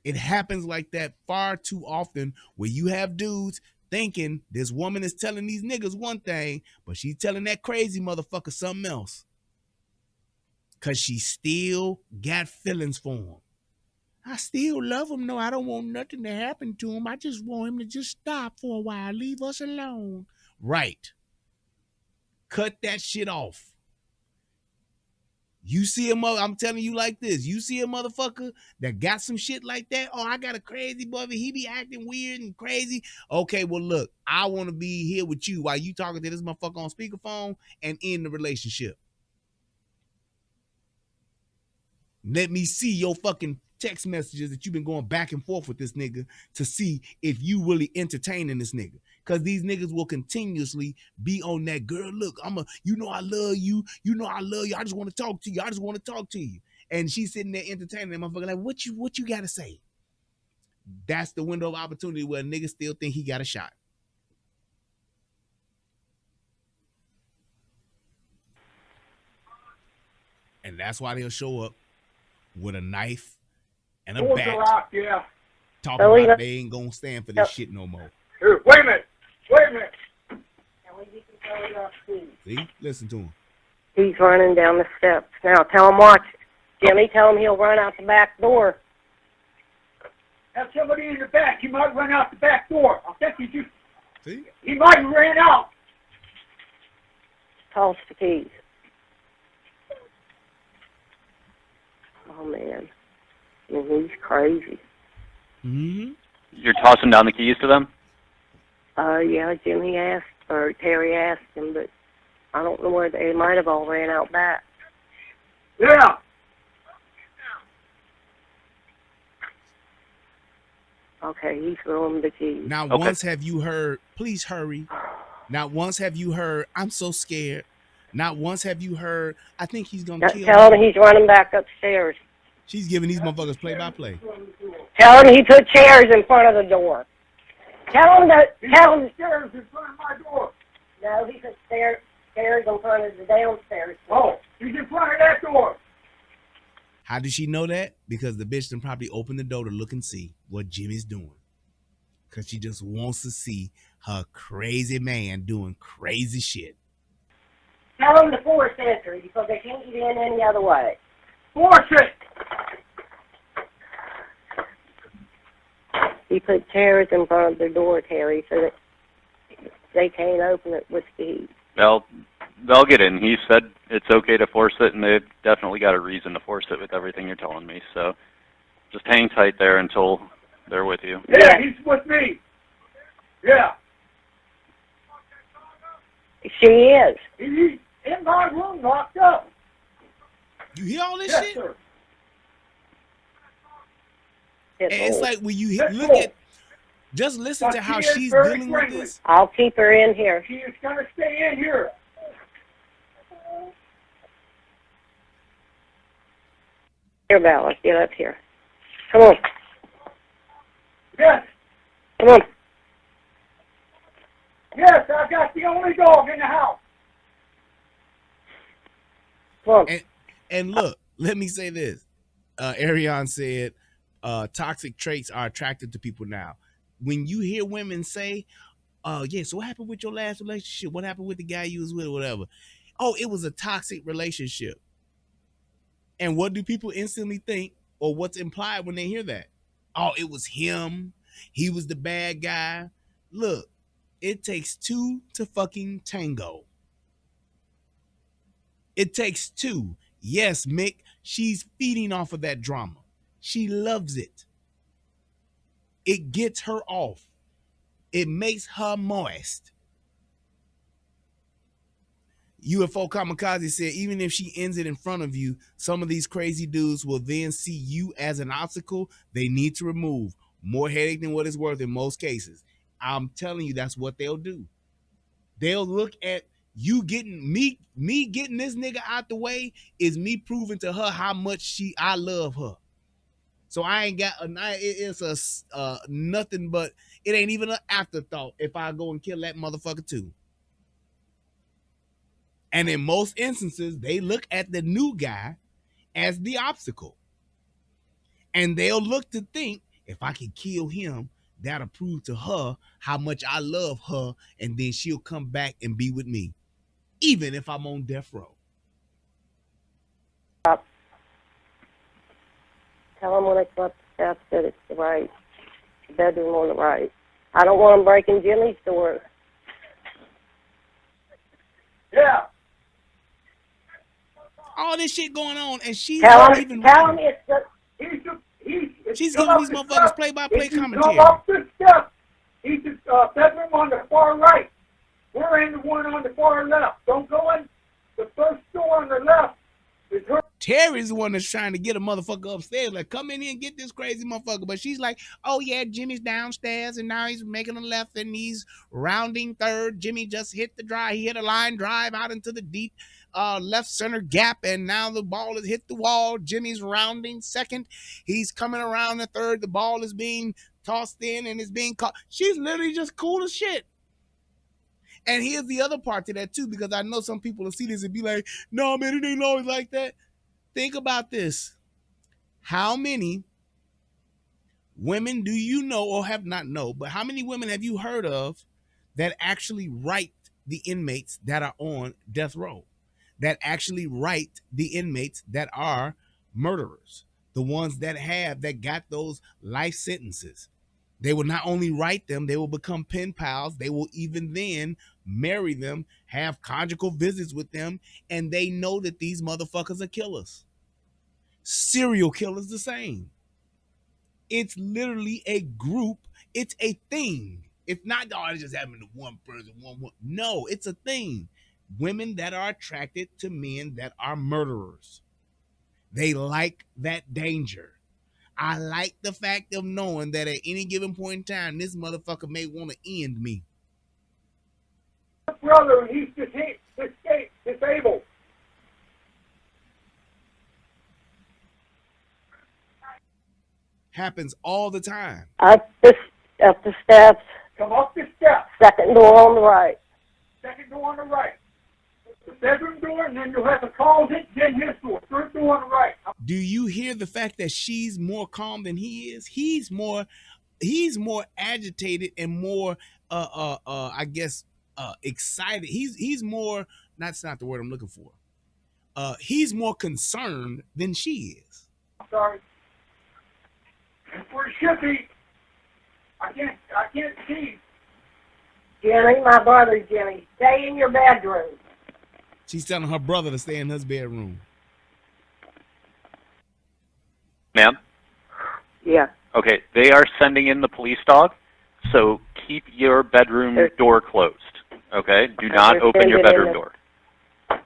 It happens like that far too often where you have dudes thinking this woman is telling these niggas one thing, but she's telling that crazy motherfucker something else. Because she still got feelings for him. I still love him. No, I don't want nothing to happen to him. I just want him to just stop for a while. Leave us alone. Right. Cut that shit off. You see a mother, I'm telling you like this. You see a motherfucker that got some shit like that. Oh, I got a crazy boy. He be acting weird and crazy. Okay, well, look, I want to be here with you while you talking to this motherfucker on speakerphone and end the relationship. Let me see your fucking text messages that you've been going back and forth with this nigga to see if you really entertaining this nigga. Because these niggas will continuously be on that, girl, look, I love you. I love you. I just want to talk to you. And she's sitting there entertaining that motherfucker like, what you got to say? That's the window of opportunity where niggas still think he got a shot. And that's why they'll show up with a knife and a bat, talking about they ain't gonna stand for this shit no more. Here, wait a minute. See? Listen to him. He's running down the steps. Now, tell him watch. Jimmy, tell him he'll run out the back door. Have somebody in the back. He might run out the back door. I think See? He might have ran out. Toss the keys. Oh, man. He's crazy. Mm-hmm. You're tossing down the keys to them? Yeah, Jimmy asked, or Terry asked him, but I don't know where they might have all ran out back. Yeah. Okay, he's throwing the keys. Now, Okay. once have you heard, please hurry. Not once have you heard, I'm so scared. Not once have you heard, I think he's going to kill Tell me. him he's running back upstairs. She's giving these motherfuckers play-by-play. Tell him he put chairs in front of the door. Tell him. Stairs in front of my door. No, he put chairs in front of the downstairs door. Oh, he's in front of that door. How did she know that? Because the bitch done probably opened the door to look and see what Jimmy's doing. Because she just wants to see her crazy man doing crazy shit. Tell him to force entry because they can't get in any other way. Force it. He put chairs in front of the door, Terry, so that they can't open it with keys. Well, they'll get in. He said it's okay to force it, and they've definitely got a reason to force it with everything you're telling me. So just hang tight there until they're with you. Yeah, he's with me. Yeah. She is. He's in my room locked up. You hear all this Yes, shit? sir. And it's like when you Yes, look Lord. at, just listen But to how she is she's very dealing with friendly. this. I'll keep her in here. She is going to stay in here. Here, Bella, get up here. Come on. Yes. Come on. Yes, I got the only dog in the house. Come on. And look, let me say this. Ariane said, toxic traits are attractive to people now. When you hear women say, yeah, so what happened with your last relationship? What happened with the guy you was with or whatever? Oh, it was a toxic relationship. And what do people instantly think, or what's implied when they hear that? Oh, it was him. He was the bad guy. Look, it takes two to fucking tango. It takes two. Yes, Mick, she's feeding off of that drama. She loves it. It gets her off. It makes her moist. UFO Kamikaze said, even if she ends it in front of you, some of these crazy dudes will then see you as an obstacle they need to remove. More headache than what it's worth in most cases. I'm telling you, that's what they'll do. They'll look at you getting me getting this nigga out the way is me proving to her how much I love her. So I ain't got it's a nothing but, it ain't even an afterthought if I go and kill that motherfucker too. And in most instances, they look at the new guy as the obstacle. And they'll look to think, if I can kill him, that'll prove to her how much I love her, and then she'll come back and be with me, even if I'm on death row. Tell them when they come up the steps that it's the right bedroom on the right. I don't want them breaking Jimmy's door. Yeah. All this shit going on, and she's Tell not him even it's the... She's giving these motherfuckers play-by-play commentary. Come up the steps. He's the bedroom on the far right. We're in the one on the far left. Don't go in. The first door on the left is her. Terry's the one that's trying to get a motherfucker upstairs. Like, come in here and get this crazy motherfucker. But she's like, oh, yeah, Jimmy's downstairs, and now he's making a left, and he's rounding third. Jimmy just hit the drive. He hit a line drive out into the deep left center gap, and now the ball has hit the wall. Jimmy's rounding second. He's coming around the third. The ball is being tossed in, and it's being caught. She's literally just cool as shit. And here's the other part to that, too, because I know some people will see this and be like, no, man, it ain't always like that. Think about this. How many women do you know, or have not know, but how many women have you heard of that actually write the inmates that are on death row? That actually write the inmates that are murderers? The ones that got those life sentences. They will not only write them, they will become pen pals. They will even then marry them, have conjugal visits with them, and they know that these motherfuckers are killers. Serial killers the same. It's literally a group. It's a thing. It's not, oh, it's just happening to one person, one. No, it's a thing. Women that are attracted to men that are murderers. They like that danger. I like the fact of knowing that at any given point in time, this motherfucker may want to end me. Brother, he's disabled. Happens all the time. Up the steps. Come up the steps. Second door on the right. Second door on the right. The bedroom door, and then you'll have the closet, then his door. Third door on the right. Do you hear the fact that she's more calm than he is? He's more agitated and more I guess excited. He's more, that's not the word I'm looking for. He's more concerned than she is. Sorry. And where it should be, I can't see. Jimmy, my brother Jimmy, stay in your bedroom. She's telling her brother to stay in his bedroom. Ma'am? Yeah. Okay, they are sending in the police dog, so keep your bedroom door closed, okay? Do not open your bedroom door.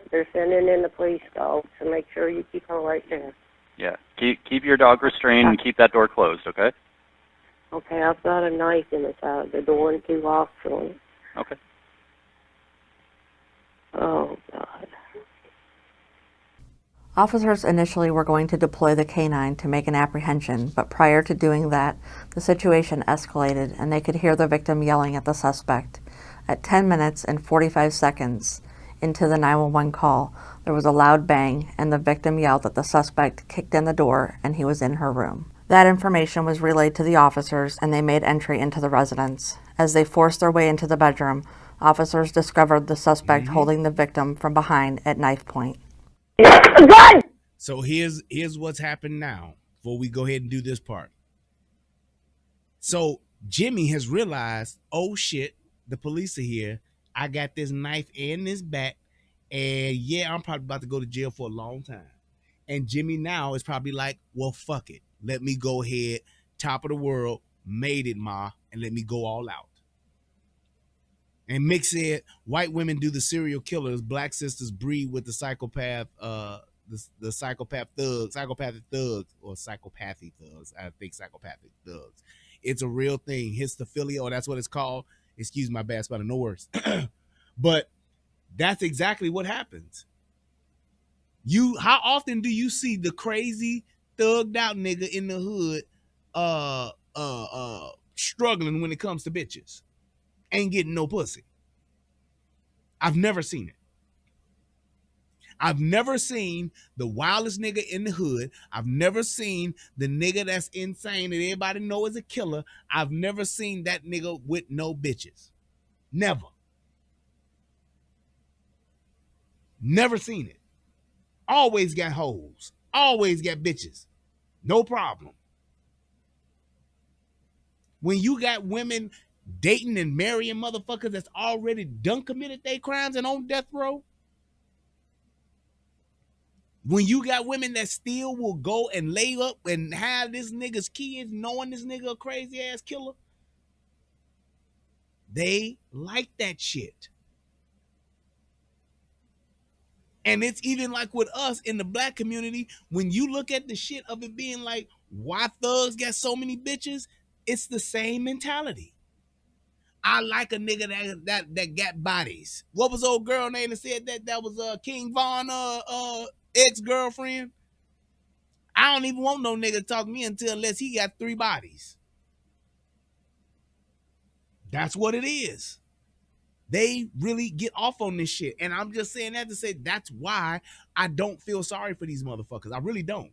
They're sending in the police dog, so make sure you keep her right there. Yeah, keep your dog restrained and keep that door closed, okay? Okay, I've got a knife in the side of the door and 2 locks on it. Okay. Oh, God. Officers initially were going to deploy the K-9 to make an apprehension, but prior to doing that, the situation escalated and they could hear the victim yelling at the suspect. At 10 minutes and 45 seconds into the 911 call, there was a loud bang and the victim yelled that the suspect kicked in the door and he was in her room. That information was relayed to the officers and they made entry into the residence. As they forced their way into the bedroom, officers discovered the suspect holding the victim from behind at knife point. So here's what's happened now before we go ahead and do this part. So Jimmy has realized, oh shit, the police are here. I got this knife and this bat, and yeah, I'm probably about to go to jail for a long time. And Jimmy now is probably like, well, fuck it. Let me go ahead, top of the world, made it, ma, and let me go all out. And Mick said, white women do the serial killers, black sisters breed with the psychopath, the psychopathic thugs, or psychopathy thugs. I think psychopathic thugs. It's a real thing. Histophilia, or that's what it's called. Excuse my bad spelling, no worse. But that's exactly what happens. How often do you see the crazy thugged out nigga in the hood struggling when it comes to bitches? Ain't getting no pussy. I've never seen it. I've never seen the wildest nigga in the hood. I've never seen the nigga that's insane that everybody know is a killer. I've never seen that nigga with no bitches. Never. Never seen it. Always got hoes. Always got bitches. No problem. When you got women dating and marrying motherfuckers that's already done committed their crimes and on death row, when you got women that still will go and lay up and have this nigga's kids knowing this nigga a crazy ass killer, they like that shit. And it's even like with us in the black community, when you look at the shit of it being like, why thugs got so many bitches, it's the same mentality. I like a nigga that got bodies. What was old girl name that said that? That was King Von ex-girlfriend. I don't even want no nigga to talk to me unless he got 3 bodies. That's what it is. They really get off on this shit. And I'm just saying that to say that's why I don't feel sorry for these motherfuckers. I really don't.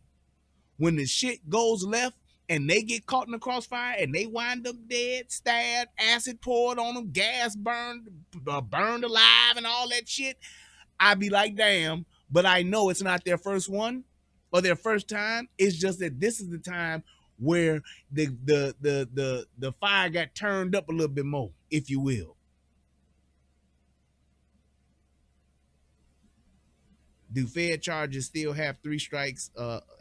When the shit goes left and they get caught in the crossfire and they wind up dead, stabbed, acid poured on them, gas burned alive and all that shit, I be like, damn, but I know it's not their first one or their first time. It's just that this is the time where the fire got turned up a little bit more, if you will. Do Fed charges still have 3 strikes?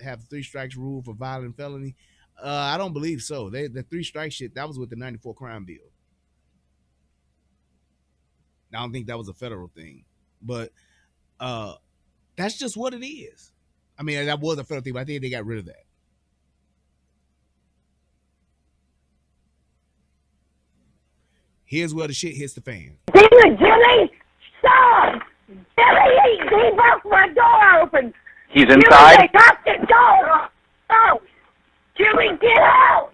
Have 3 strikes rule for violent felony? I don't believe so. The 3 strike shit, that was with the '94 crime bill. I don't think that was a federal thing, but that's just what it is. I mean, that was a federal thing, but I think they got rid of that. Here's where the shit hits the fan. Jimmy, stop! Jimmy, he broke my door open. He's inside? Jimmy, they knocked the door. Oh, Jimmy, get out!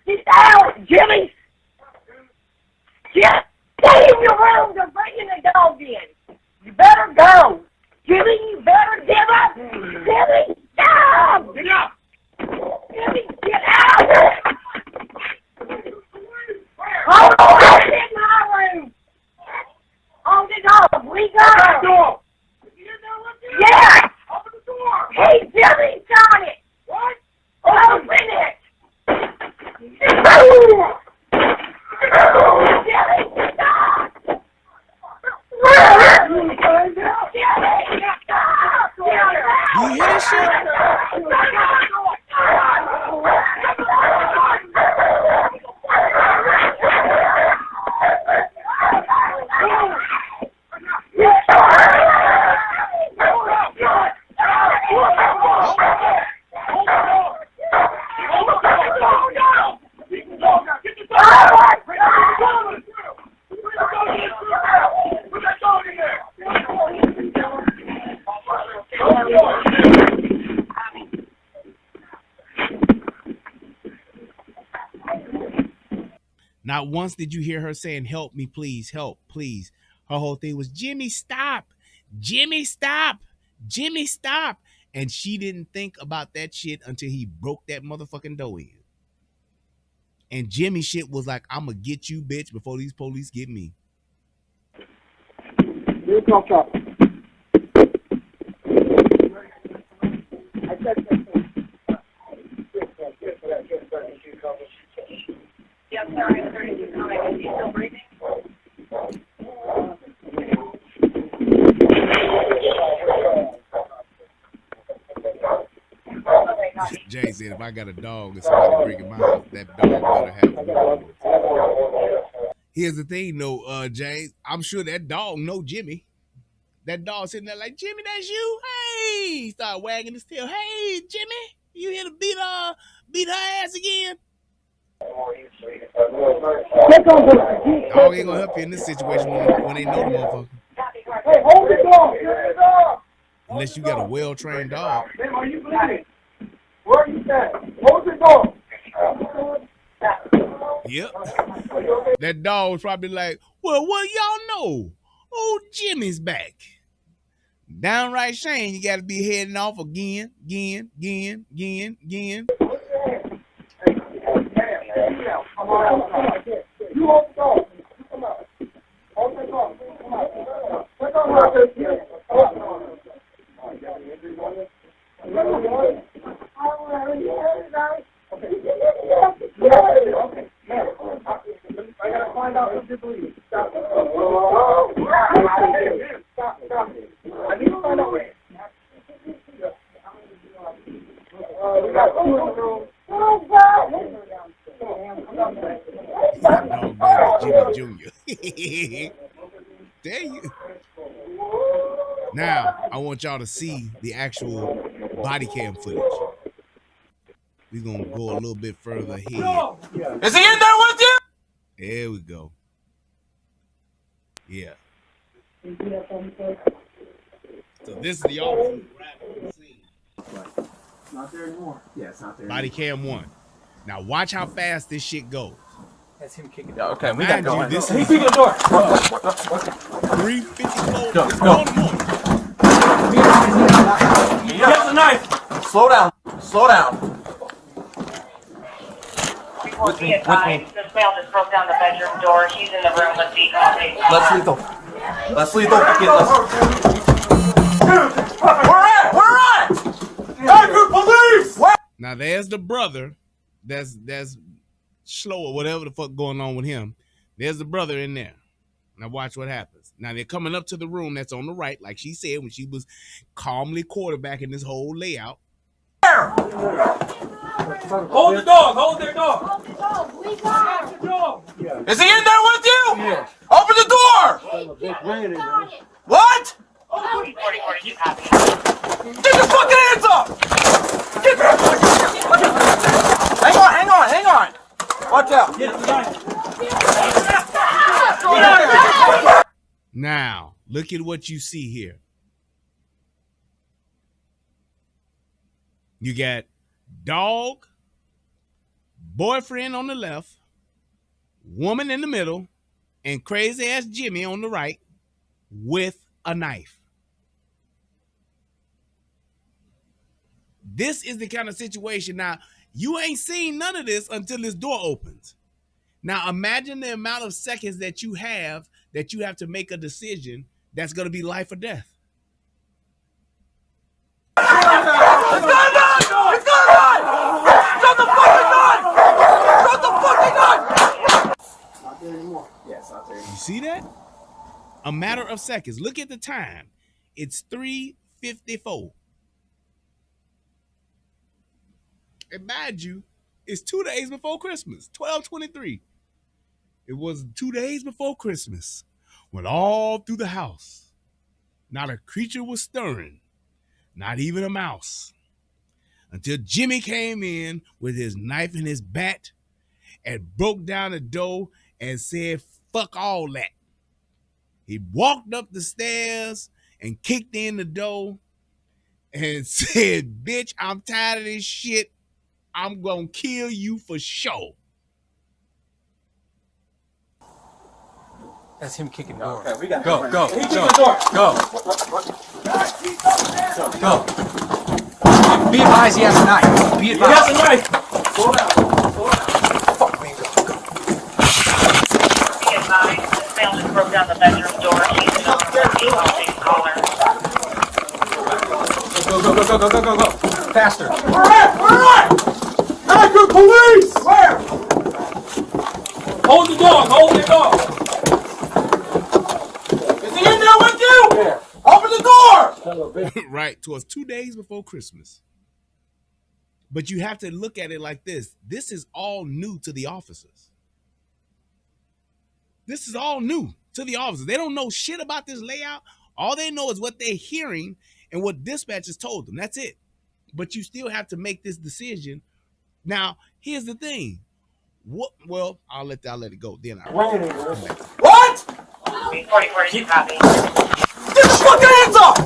Get out, Jimmy! Just stay in your room. They're bringing the dog in. You better go. Jimmy, you better give up. Jimmy, stop! Get up! Jimmy, get out! Hold on, in my room. On the dog, we got it. Door. Yeah. Open the door. Hey, Jimmy, got it. What? Open it. Jimmy, stop. Not once did you hear her saying, help me, please, help, please. Her whole thing was, Jimmy, stop. Jimmy, stop. Jimmy, stop. And she didn't think about that shit until he broke that motherfucking door in. And Jimmy shit was like, I'm going to get you, bitch, before these police get me. Here comes up. Yes, sir. I'm 32 coming. Is he still breathing? Jay said, if I got a dog and somebody breaking my house, that dog better have a. Here's the thing, though, James. I'm sure that dog know Jimmy. That dog sitting there like, Jimmy, that's you? Hey! He started wagging his tail. Hey, Jimmy, you here to beat her ass again? Dog ain't gonna help you in this situation when they know the motherfucker. Hey, hold the dog. Unless you got a well-trained dog. Ma'am, are you bleeding? Where are you standing? Hold the dog. Yep. That dog was probably like, well, what y'all know? Old Jimmy's back. Downright shame you got to be heading off again. Come on. You hold the dog. Come on. Hold the dog. Come on. Come on. I gotta find out who's bleeding. Stop. Stop. I need to find out where. We got two in the room. Dog baby Jimmy Jr. There you. Now, I want y'all to see the actual body cam footage. We're going to go a little bit further ahead. Is he in there with you? There we go. Yeah. So this is the officer grabbing the scene. Not there anymore. Yeah, it's not there. Body cam 1. Now watch how fast this shit goes. That's him kicking. Yeah, okay, we got Mind you, going. this He's is kicking the door. 354. Go. He has a knife. Slow down. With me. This male just broke down the bedroom door. He's in the room. Let's see. Let's lethal. We're at. Akron police. Now there's the brother that's slow or whatever the fuck going on with him. There's the brother in there. Now watch what happens. Now they're coming up to the room that's on the right, like she said when she was calmly quarterbacking this whole layout. Hold the dog. Hold their dog. We got the dog. Is he in there with you? Yeah. Open the door. What? Get your fucking hands up! Hang on. Watch out. Now, look at what you see here. You got dog, boyfriend on the left, woman in the middle, and crazy ass Jimmy on the right with a knife. This is the kind of situation. Now, you ain't seen none of this until this door opens. Now, imagine the amount of seconds that you have to make a decision that's going to be life or death. It's gonna die! Shut the fucking knife! Shut the fucking knife! Not there anymore. Yeah, it's not there. You see that? A matter of seconds. Look at the time. It's 3:54. And mind you, it's 2 days before Christmas, 12/23. It was 2 days before Christmas when all through the house, not a creature was stirring, not even a mouse, until Jimmy came in with his knife and his bat and broke down the door and said, fuck all that. He walked up the stairs and kicked in the door and said, bitch, I'm tired of this shit. I'm going to kill you for sure. That's him kicking the door. Okay, we got Go, go, He go, kicked the door. go. Be advised, he has a knife. Be He advised. has a knife. Slow down. Slow down. Fuck me. Be advised, this male just broke down the bedroom door. He's in the collar. Go. Faster. Where at? Akron police! Where? Hold the dog, hold the dog. Is he in there with you? Yeah. Open the door! Right, towards 2 days before Christmas. But you have to look at it like this. This is all new to the officers. This is all new to the officers. They don't know shit about this layout. All they know is what they're hearing and what dispatchers told them. That's it. But you still have to make this decision. Now, here's the thing. What? Well, I'll let it go. Then What? 4042 copy. Get the fucking hands off!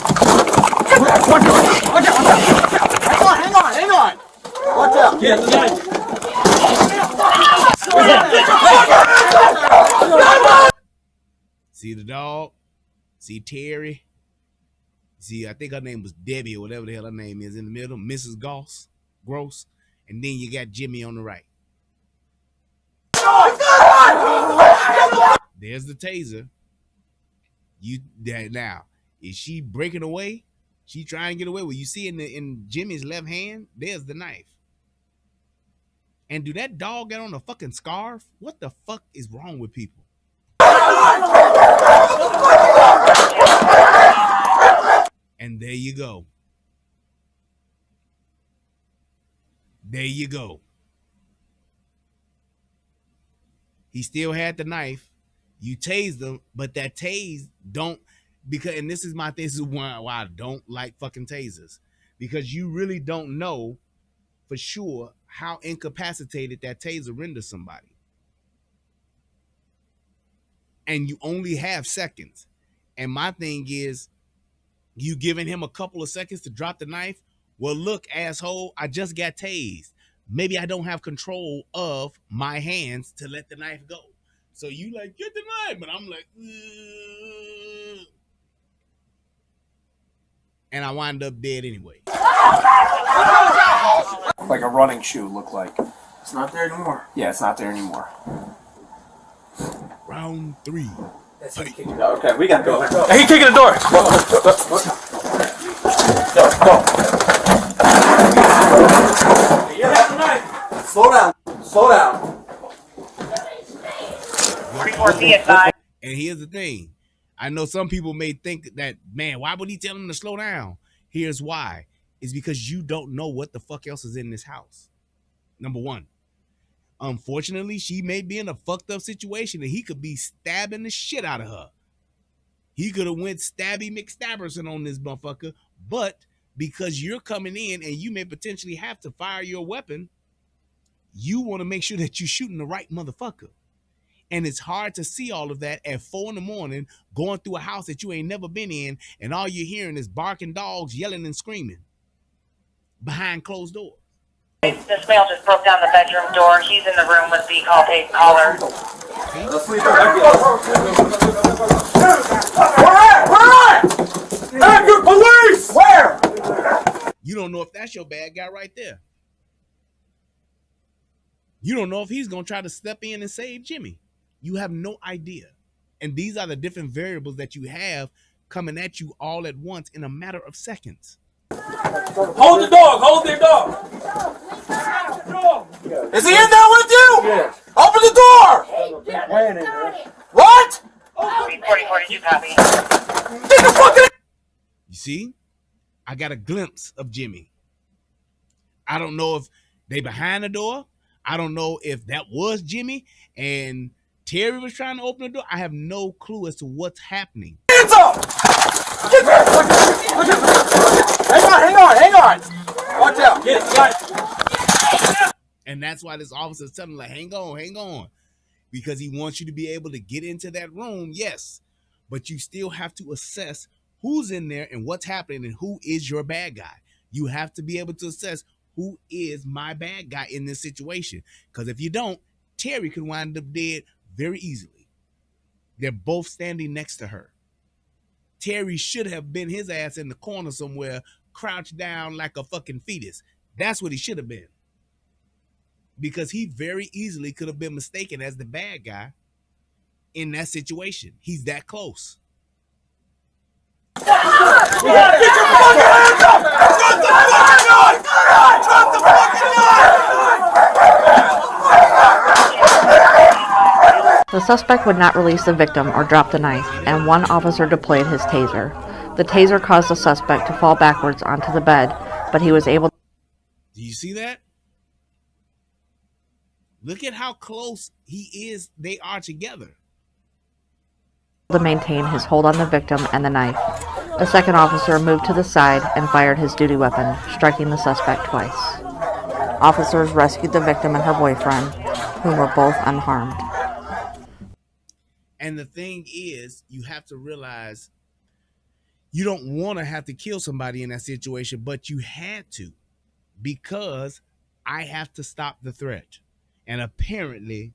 Watch out. Hang on. Watch out. Get the knife. See the dog? See Terry? See, I think her name was Debbie or whatever the hell her name is in the middle. Mrs. Gross. And then you got Jimmy on the right. There's the taser. Now, is she breaking away? She trying to get away? Well, you see in Jimmy's left hand, there's the knife. And do that dog get on a fucking scarf? What the fuck is wrong with people? And there you go. There you go. He still had the knife. You tased him, but that tase don't, because, and this is why I don't like fucking tasers, because you really don't know for sure how incapacitated that taser renders somebody. And you only have seconds. And my thing is, you giving him a couple of seconds to drop the knife? Well, look, asshole, I just got tased. Maybe I don't have control of my hands to let the knife go. So you like, get the knife, but I'm like, ugh. And I wind up dead anyway. Like a running shoe looked like. It's not there anymore. Yeah, it's not there anymore. Round 3. That's him kicking the door. Okay, we gotta go. Hey, he kicking the door. Go. You have the knife. Slow down. 44 be advised. And here's the thing. I know some people may think that, man, why would he tell him to slow down? Here's why. It's because you don't know what the fuck else is in this house. Number one. Unfortunately, she may be in a fucked up situation and he could be stabbing the shit out of her. He could have went stabby McStabberson on this motherfucker, but because you're coming in and you may potentially have to fire your weapon, you want to make sure that you're shooting the right motherfucker. And it's hard to see all of that at 4 a.m, going through a house that you ain't never been in, and all you're hearing is barking dogs, yelling and screaming behind closed doors. This male just broke down the bedroom door. He's in the room with the caller. Let's sleep Where at? Akron police! Where? You don't know if that's your bad guy right there. You don't know if he's going to try to step in and save Jimmy. You have no idea. And these are the different variables that you have coming at you all at once in a matter of seconds. Hold the dog, hold their dog. Is he in there with you? Yeah. Open the door! What? 4042 copy. Get the fucking... You see? I got a glimpse of Jimmy. I don't know if they behind the door. I don't know if that was Jimmy and Terry was trying to open the door. I have no clue as to what's happening. Hands up! Get back! Hang on! Watch out! Get it, And that's why this officer is telling him, like, hang on. Because he wants you to be able to get into that room, yes. But you still have to assess who's in there and what's happening and who is your bad guy. You have to be able to assess who is my bad guy in this situation. Because if you don't, Terry could wind up dead very easily. They're both standing next to her. Terry should have been his ass in the corner somewhere, crouched down like a fucking fetus. That's what he should have been. Because he very easily could have been mistaken as the bad guy in that situation. He's that close. Get your fucking hands up! Drop the fucking knife! Drop the fucking knife! The suspect would not release the victim or drop the knife, and one officer deployed his taser. The taser caused the suspect to fall backwards onto the bed, but he was able. Do you see that? Look at how close they are together. To maintain his hold on the victim and the knife. A second officer moved to the side and fired his duty weapon, striking the suspect twice. Officers rescued the victim and her boyfriend, who were both unharmed. And the thing is, you have to realize you don't want to have to kill somebody in that situation, but you had to, because I have to stop the threat. And apparently,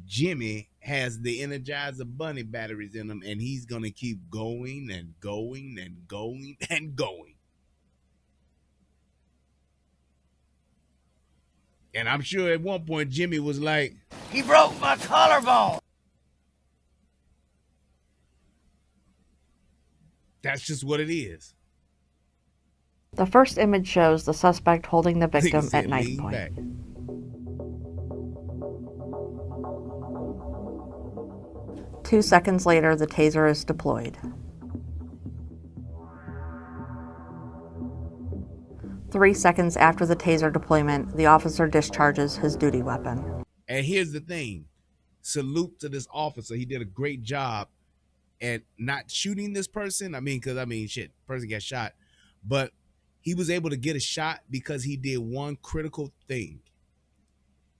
Jimmy has the Energizer Bunny batteries in him, and he's going to keep going and going and going and going. And I'm sure at one point, Jimmy was like, He broke my collarbone! that's just what it is. The first image shows the suspect holding the victim Nigga said, at knife "Lean point. back." 2 seconds later, the taser is deployed. 3 seconds after the taser deployment, the officer discharges his duty weapon. And here's the thing. Salute to this officer. He did a great job at not shooting this person. Shit, person got shot. But he was able to get a shot because he did one critical thing.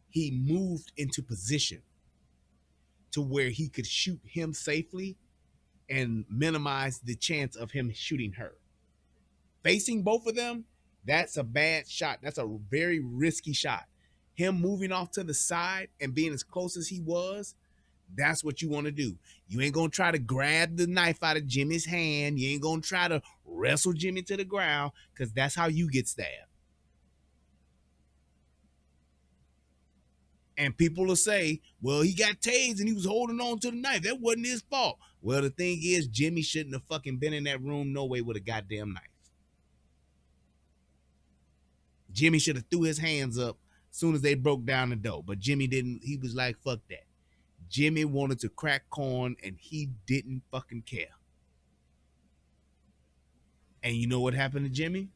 He moved into position to where he could shoot him safely and minimize the chance of him shooting her. Facing both of them, that's a bad shot. That's a very risky shot. Him moving off to the side and being as close as he was, that's what you want to do. You ain't going to try to grab the knife out of Jimmy's hand. You ain't going to try to wrestle Jimmy to the ground, because that's how you get stabbed. And people will say, well, he got tased and he was holding on to the knife. That wasn't his fault. Well, the thing is, Jimmy shouldn't have fucking been in that room no way with a goddamn knife. Jimmy should have threw his hands up as soon as they broke down the door. But Jimmy didn't. He was like, fuck that. Jimmy wanted to crack corn and he didn't fucking care. And you know what happened to Jimmy?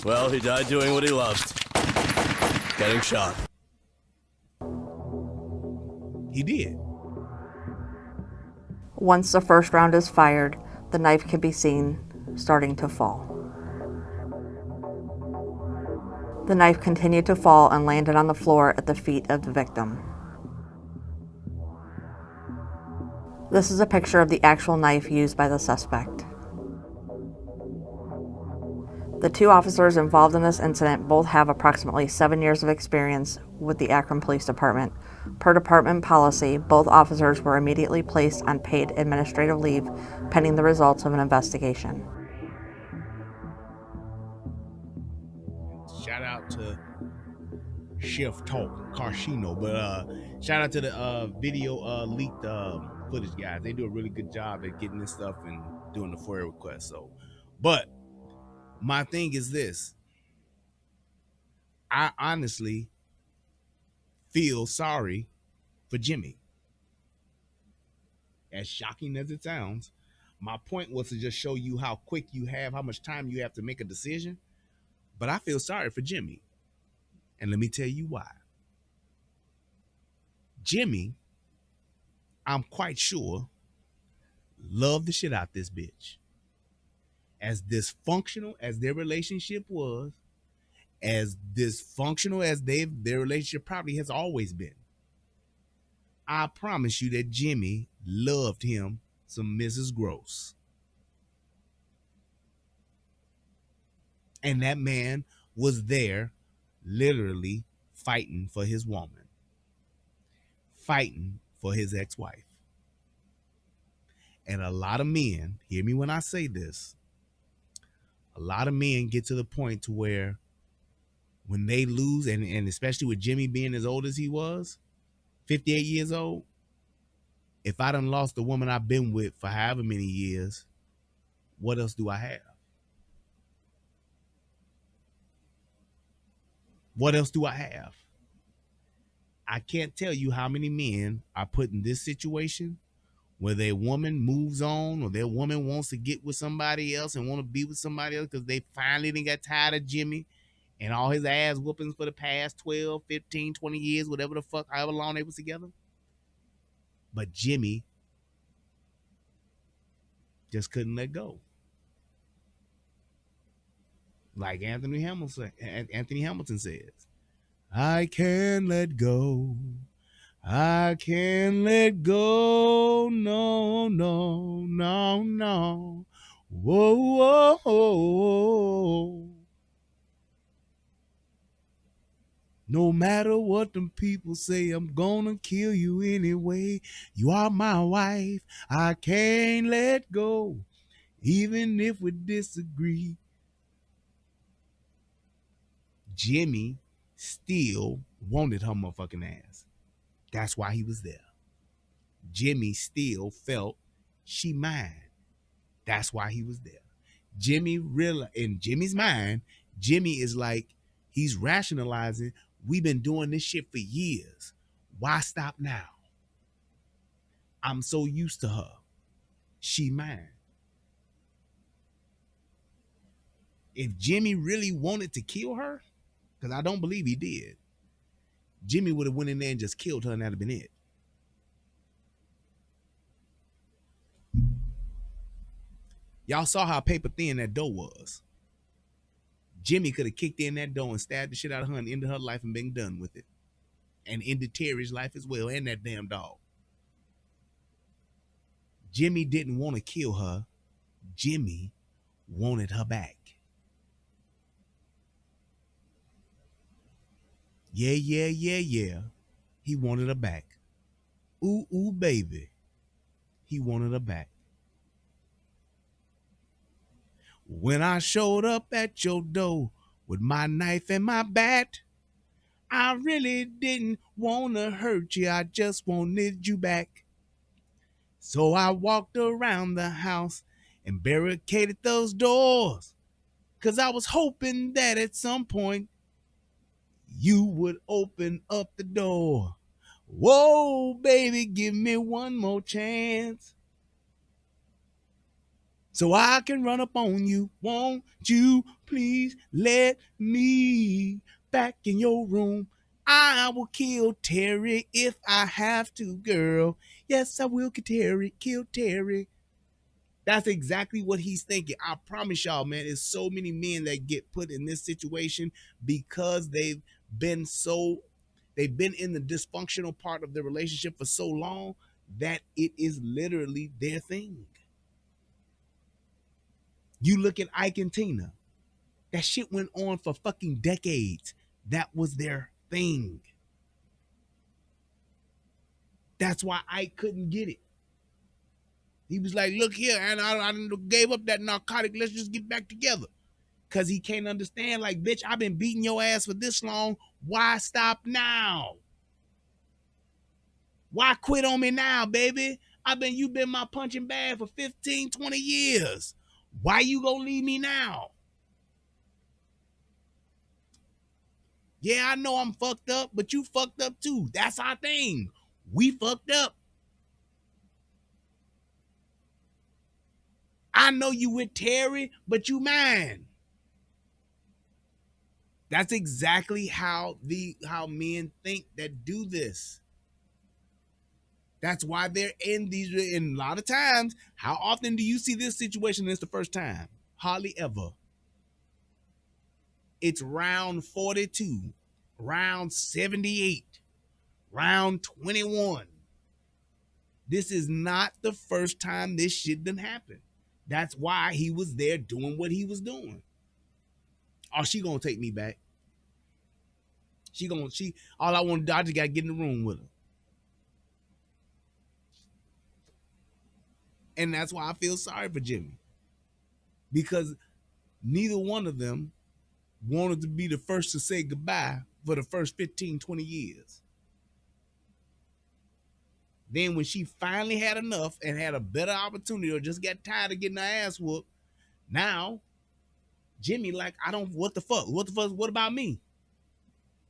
Well, he died doing what he loved. Getting shot. He did. Once the first round is fired, the knife can be seen starting to fall. The knife continued to fall and landed on the floor at the feet of the victim. This is a picture of the actual knife used by the suspect. The 2 officers involved in this incident both have approximately 7 years of experience with the Akron Police Department. Per department policy, both officers were immediately placed on paid administrative leave pending the results of an investigation. Shout out to Chef Talk Carcino, but shout out to the video leaked footage guys. They do a really good job at getting this stuff and doing the FOIA request. So, but my thing is this: I honestly feel sorry for Jimmy. As shocking as it sounds, my point was to just show you how quick you have, how much time you have to make a decision. But I feel sorry for Jimmy. And let me tell you why. Jimmy, I'm quite sure, loved the shit out this bitch. As dysfunctional as their relationship was, as dysfunctional as their relationship probably has always been, I promise you that Jimmy loved him some Mrs. Gross. And that man was there literally fighting for his woman, fighting for his ex-wife. And a lot of men, hear me when I say this, a lot of men get to the point to where when they lose, and especially with Jimmy being as old as he was, 58 years old, if I done lost the woman I've been with for however many years, what else do I have? What else do I have? I can't tell you how many men are put in this situation where their woman moves on or their woman wants to get with somebody else and want to be with somebody else because they finally done got tired of Jimmy and all his ass whoopings for the past 12, 15, 20 years, whatever the fuck, however long they was together. But Jimmy just couldn't let go. Like Anthony Hamilton says, I can't let go. I can't let go. No, no, no, no. Whoa, whoa, whoa. No matter what them people say, I'm gonna kill you anyway. You are my wife. I can't let go. Even if we disagree. Jimmy still wanted her motherfucking ass. That's why he was there. Jimmy still felt she mine. That's why he was there. Jimmy really, in Jimmy's mind, Jimmy is like, he's rationalizing, we've been doing this shit for years. Why stop now? I'm so used to her. She mine. If Jimmy really wanted to kill her, because I don't believe he did, Jimmy would have went in there and just killed her and that'd have been it. Y'all saw how paper thin that door was. Jimmy could have kicked in that door and stabbed the shit out of her and ended her life and been done with it. And ended Terry's life as well, and that damn dog. Jimmy didn't want to kill her. Jimmy wanted her back. Yeah. He wanted her back. Ooh, baby. He wanted her back. When I showed up at your door with my knife and my bat, I really didn't want to hurt you. I just wanted you back. So I walked around the house and barricaded those doors, 'cause I was hoping that at some point you would open up the door. Whoa, baby, give me one more chance so I can run up on you. Won't you please let me back in your room? I will kill Terry if I have to, girl. Yes, I will kill Terry. That's exactly what he's thinking. I promise y'all, man, there's so many men that get put in this situation because they've been in the dysfunctional part of the relationship for so long that it is literally their thing. You look at Ike and Tina. That shit went on for fucking decades. That was their thing. That's why Ike couldn't get it. He was like, look here, and I gave up that narcotic. Let's just get back together. Because he can't understand, like, bitch, I've been beating your ass for this long. Why stop now? Why quit on me now, baby? You've been my punching bag for 15, 20 years. Why you gonna leave me now? Yeah, I know I'm fucked up, but you fucked up too. That's our thing. We fucked up. I know you with Terry, but you mine. That's exactly how men think that do this. That's why they're in these, and a lot of times, how often do you see this situation? It's the first time. Hardly ever. It's round 42, round 78, round 21. This is not the first time this shit done happened. That's why he was there doing what he was doing. Oh, she gonna take me back. All I want to do, I just gotta get in the room with her. And that's why I feel sorry for Jimmy. Because neither one of them wanted to be the first to say goodbye for the first 15, 20 years. Then when she finally had enough and had a better opportunity or just got tired of getting her ass whooped, now Jimmy like, I don't, what the fuck? What about me?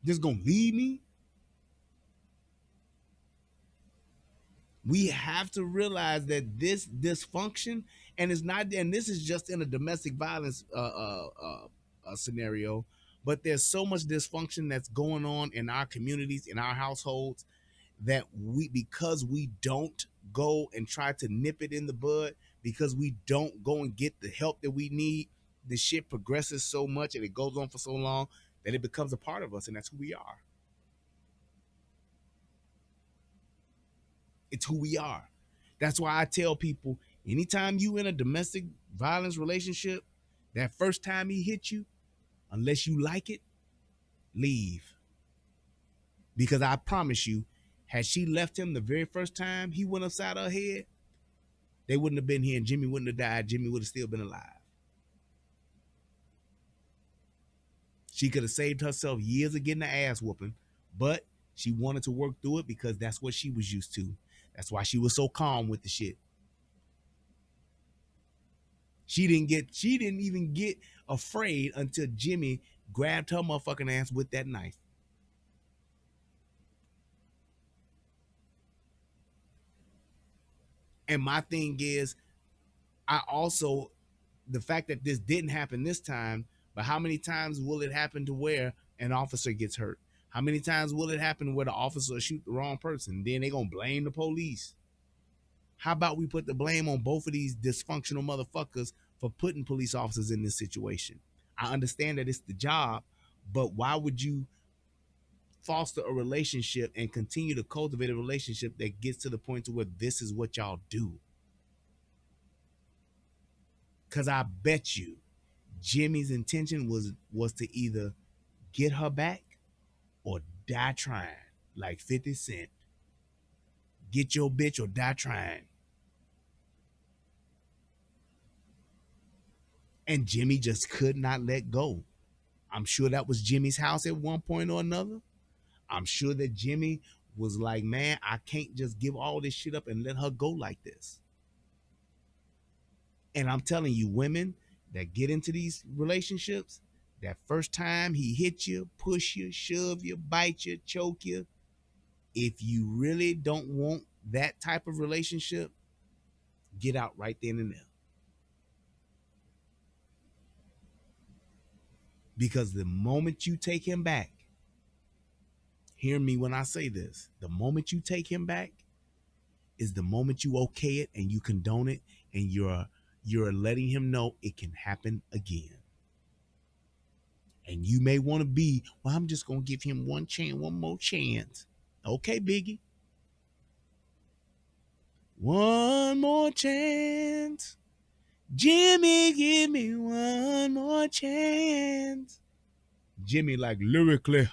Just gonna leave me? We have to realize that this dysfunction, and it's not, and this is just in a domestic violence scenario, but there's so much dysfunction that's going on in our communities, in our households, that because we don't go and try to nip it in the bud, because we don't go and get the help that we need, the shit progresses so much and it goes on for so long that it becomes a part of us, and that's who we are. It's who we are. That's why I tell people, anytime you in a domestic violence relationship, that first time he hit you, unless you like it, leave. Because I promise you, had she left him the very first time he went upside her head, they wouldn't have been here and Jimmy wouldn't have died. Jimmy would have still been alive. She could have saved herself years of getting an ass whooping, but she wanted to work through it because that's what she was used to. That's why she was so calm with the shit. She didn't even get afraid until Jimmy grabbed her motherfucking ass with that knife. And my thing is, I also, the fact that this didn't happen this time, but how many times will it happen to where an officer gets hurt? How many times will it happen where the officer shoot the wrong person? Then they're going to blame the police. How about we put the blame on both of these dysfunctional motherfuckers for putting police officers in this situation? I understand that it's the job, but why would you foster a relationship and continue to cultivate a relationship that gets to the point to where this is what y'all do? Because I bet you Jimmy's intention was to either get her back or die trying, like 50 Cent. Get your bitch or die trying. And Jimmy just could not let go. I'm sure that was Jimmy's house at one point or another. I'm sure that Jimmy was like, man, I can't just give all this shit up and let her go like this. And I'm telling you, women that get into these relationships, that first time he hit you, push you, shove you, bite you, choke you, if you really don't want that type of relationship, get out right then and there. Because the moment you take him back, hear me when I say this, the moment you take him back is the moment you okay it and you condone it, and you're letting him know it can happen again. And you may want to be, well, I'm just going to give him one more chance. Okay, Biggie. One more chance. Jimmy, give me one more chance. Jimmy, like lyrically,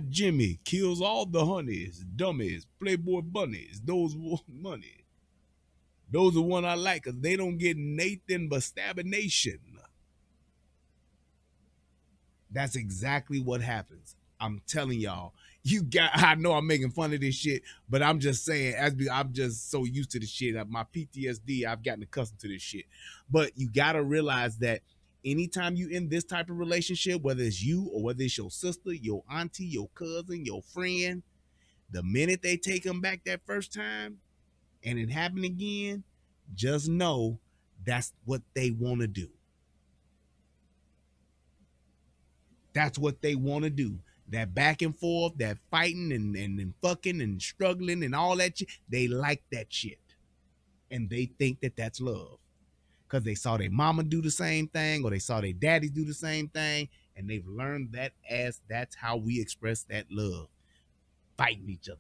Jimmy kills all the honeys, dummies, playboy bunnies. Those want money. Those are one I like, because they don't get Nathan but stabbination. That's exactly what happens. I'm telling y'all. I know I'm making fun of this shit, but I'm just saying, I'm just so used to the shit. My PTSD, I've gotten accustomed to this shit. But you gotta realize that anytime you in this type of relationship, whether it's you or whether it's your sister, your auntie, your cousin, your friend, the minute they take them back that first time and it happened again, just know that's what they want to do. That's what they want to do. That back and forth, that fighting and fucking and struggling and all that shit. They like that shit. And they think that that's love. Because they saw their mama do the same thing, or they saw their daddy do the same thing, and they've learned that as that's how we express that love. Fighting each other.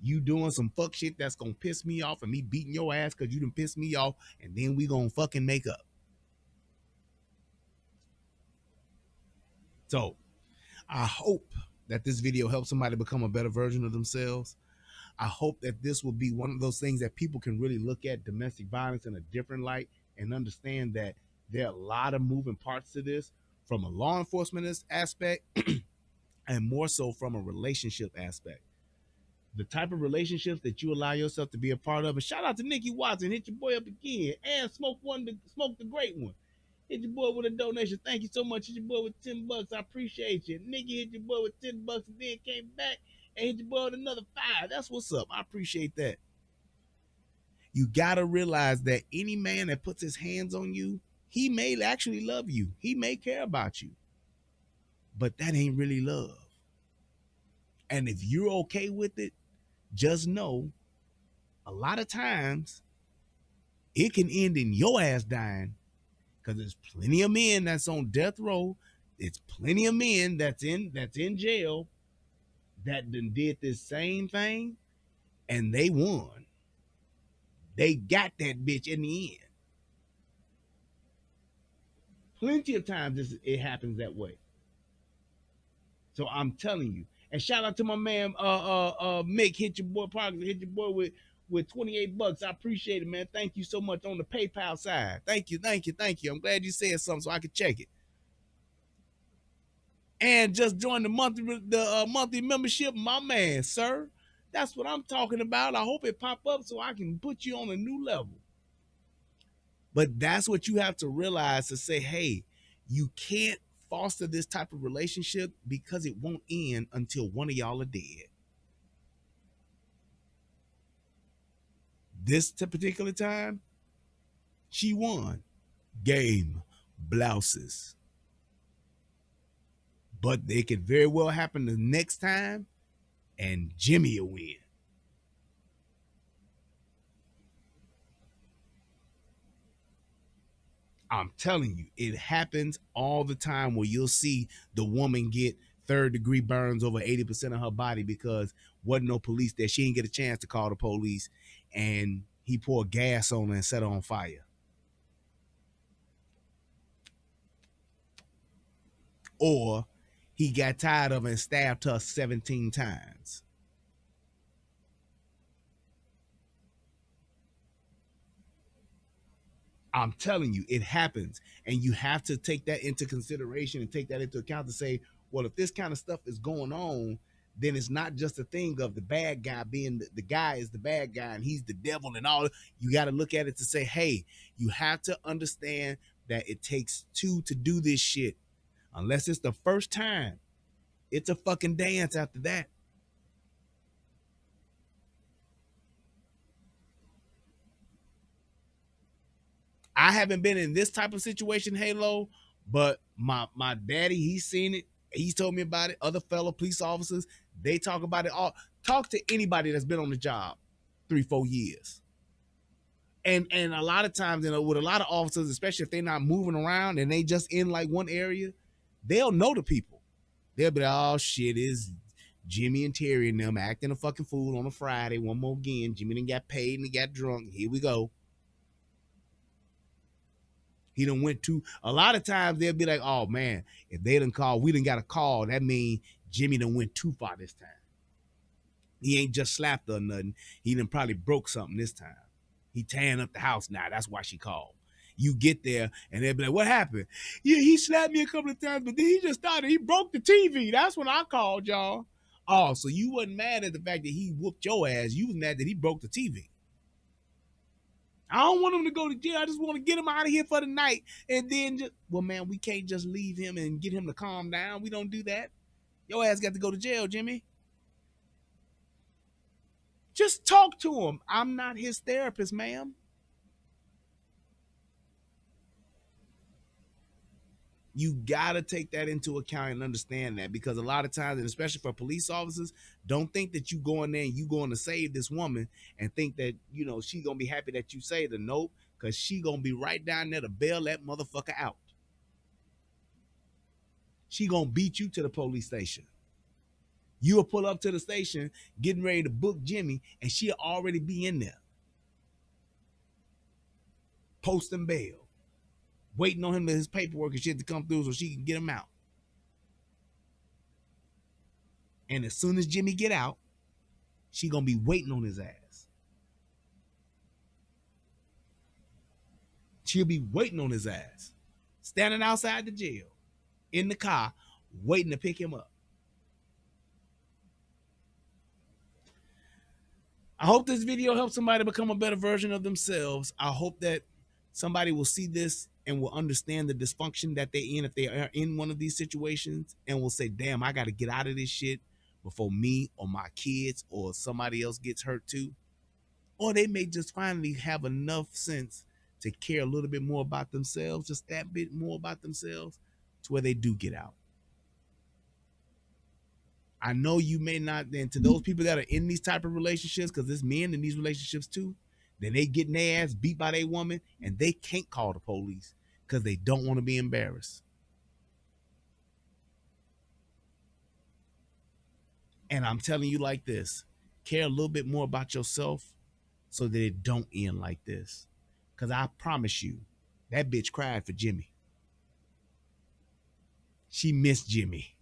You doing some fuck shit that's going to piss me off, and me beating your ass because you done pissed me off, and then we going to fucking make up. So, I hope that this video helps somebody become a better version of themselves. I hope that this will be one of those things that people can really look at domestic violence in a different light and understand that there are a lot of moving parts to this from a law enforcement aspect and more so from a relationship aspect. The type of relationships that you allow yourself to be a part of. And shout out to Nikki Watson, hit your boy up again, and Smoke the great one. Hit your boy with a donation. Thank you so much. Hit your boy with $10. I appreciate you. Nikki hit your boy with $10 and then came back and hit your boy with another $5. That's what's up. I appreciate that. You gotta realize that any man that puts his hands on you, he may actually love you. He may care about you. But that ain't really love. And if you're okay with it, just know a lot of times it can end in your ass dying, because there's plenty of men that's on death row. It's plenty of men that's in jail that done did this same thing and they won. They got that bitch in the end. Plenty of times it happens that way. So I'm telling you. And shout out to my man Mick, hit your boy Parker, hit your boy with $28. I appreciate it, man. Thank you so much on the PayPal side. Thank you. I'm glad you said something so I could check it. And just join the monthly membership, my man, sir. That's what I'm talking about. I hope it pop up so I can put you on a new level. But that's what you have to realize, to say, hey, you can't foster this type of relationship because it won't end until one of y'all are dead. This particular time, she won. Game, blouses. But it could very well happen the next time and Jimmy will win. I'm telling you, it happens all the time where you'll see the woman get third-degree burns over 80% of her body because wasn't no police there. She didn't get a chance to call the police, and he poured gas on her and set her on fire. Or he got tired of her and stabbed her 17 times. I'm telling you, it happens. And you have to take that into consideration and take that into account to say, well, if this kind of stuff is going on, then it's not just a thing of the bad guy being the guy is the bad guy and he's the devil and all. You got to look at it to say, hey, you have to understand that it takes two to do this shit. Unless it's the first time, it's a fucking dance after that. I haven't been in this type of situation, Halo, but my daddy, he's seen it. He's told me about it. Other fellow police officers, they talk about it all. Talk to anybody that's been on the job 3-4 years. And a lot of times, you know, with a lot of officers, especially if they're not moving around and they just in like one area, they'll know the people. They'll be like, oh shit, is Jimmy and Terry and them acting a fucking fool on a Friday. One more again. Jimmy done got paid and he got drunk. Here we go. He done went to, a lot of times they'll be like, oh man, if they done call, we done got a call. That means Jimmy done went too far this time. He ain't just slapped her or nothing. He done probably broke something this time. He tearing up the house now. That's why she called. You get there and they'll be like, what happened? Yeah, he slapped me a couple of times, but then he just started, he broke the TV. That's when I called y'all. Oh, so you wasn't mad at the fact that he whooped your ass. You was mad that he broke the TV. I don't want him to go to jail. I just want to get him out of here for the night. And then just, well, man, we can't just leave him and get him to calm down. We don't do that. Your ass got to go to jail, Jimmy. Just talk to him. I'm not his therapist, ma'am. You got to take that into account and understand that, because a lot of times, and especially for police officers, don't think that you go in there and you going to save this woman and think that, you know, she going to be happy that you saved her. Nope, because she going to be right down there to bail that motherfucker out. She going to beat you to the police station. You'll pull up to the station getting ready to book Jimmy and she'll already be in there posting bail, waiting on him to his paperwork and shit to come through so she can get him out. And as soon as Jimmy get out, She gonna be waiting on his ass. She'll be waiting on his ass, standing outside the jail, in the car, waiting to pick him up. I hope this video helps somebody become a better version of themselves. I hope that somebody will see this and will understand the dysfunction that they're in if they are in one of these situations, and will say, damn, I got to get out of this shit before me or my kids or somebody else gets hurt too. Or they may just finally have enough sense to care a little bit more about themselves, just that bit more about themselves, to where they do get out. I know you may not, and to those people that are in these type of relationships, because there's men in these relationships too, then they getting their ass beat by their woman and they can't call the police because they don't want to be embarrassed. And I'm telling you like this, care a little bit more about yourself so that it don't end like this. Because I promise you, that bitch cried for Jimmy. She missed Jimmy.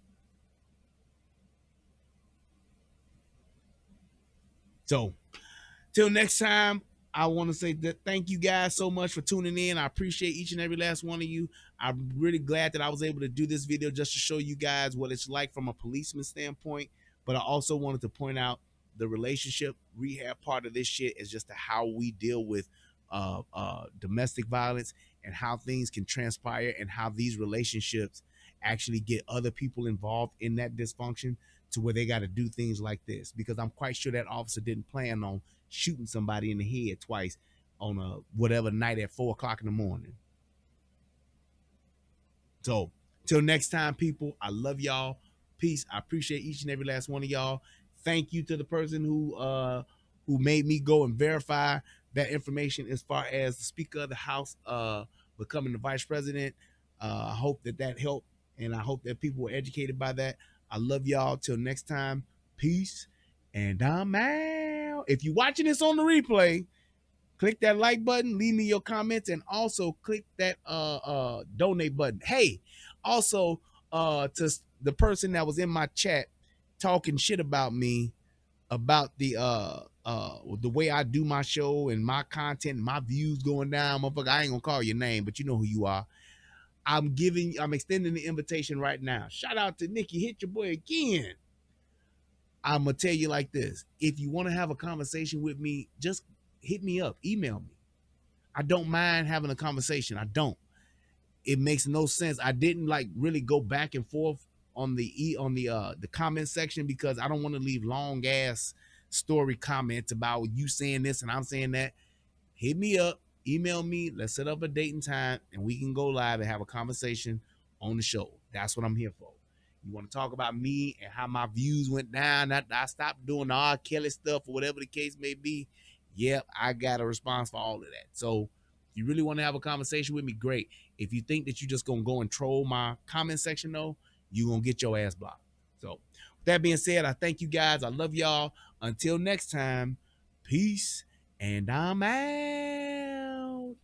So, till next time, I want to say that thank you guys so much for tuning in. I appreciate each and every last one of you. I'm really glad that I was able to do this video just to show you guys what it's like from a policeman standpoint. But I also wanted to point out the relationship rehab part of this shit is just how we deal with domestic violence and how things can transpire and how these relationships actually get other people involved in that dysfunction to where they got to do things like this, because I'm quite sure that officer didn't plan on shooting somebody in the head twice on a whatever night at 4 o'clock in the morning. So till next time, people, I love y'all. Peace. I appreciate each and every last one of y'all. Thank you to the person who made me go and verify that information as far as the Speaker of the House becoming the Vice President. I hope that helped, and I hope that people were educated by that. I love y'all. Till next time, peace, and I'm out. If you're watching this on the replay, click that like button, leave me your comments, and also click that donate button. Hey, also to the person that was in my chat talking shit about me, about the way I do my show and my content, my views going down, motherfucker. I ain't gonna call your name, but you know who you are. I'm extending the invitation right now. Shout out to Nikki, hit your boy again. I'm gonna tell you like this. If you want to have a conversation with me, just hit me up, email me. I don't mind having a conversation. I don't. It makes no sense. I didn't like really go back and forth on the comment section because I don't want to leave long ass story comments about you saying this and I'm saying that. Hit me up, email me, let's set up a date and time and we can go live and have a conversation on the show. That's what I'm here for. You want to talk about me and how my views went down, I stopped doing the R. Kelly stuff or whatever the case may be. Yep, I got a response for all of that. So if you really want to have a conversation with me, great. If you think that you're just going to go and troll my comment section though, you're going to get your ass blocked. So with that being said, I thank you guys. I love y'all. Until next time, peace, and I'm out.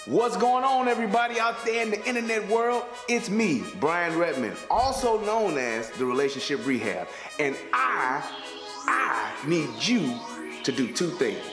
What's going on, everybody out there in the internet world? It's me, Brian Redmond, also known as the Relationship Rehab. And I need you to do 2 things.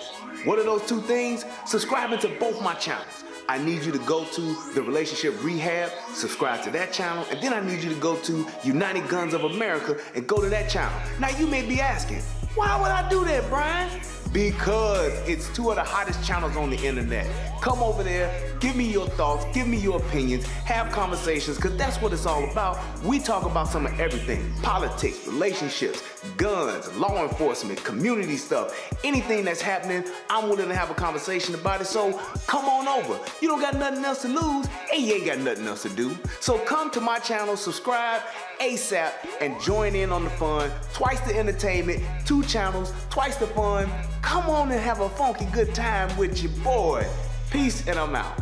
What are those 2 things? Subscribing to both my channels. I need you to go to the Relationship Rehab, subscribe to that channel, and then I need you to go to United Guns of America and go to that channel. Now you may be asking, why would I do that, Brian? Because it's 2 of the hottest channels on the internet. Come over there, give me your thoughts, give me your opinions, have conversations, because that's what it's all about. We talk about some of everything: politics, relationships, guns, law enforcement, community stuff, anything that's happening. I'm willing to have a conversation about it, so come on over. You don't got nothing else to lose, and you ain't got nothing else to do. So come to my channel, subscribe ASAP, and join in on the fun. Twice the entertainment, 2 channels, twice the fun. Come on and have a funky good time with your boy. Peace, and I'm out.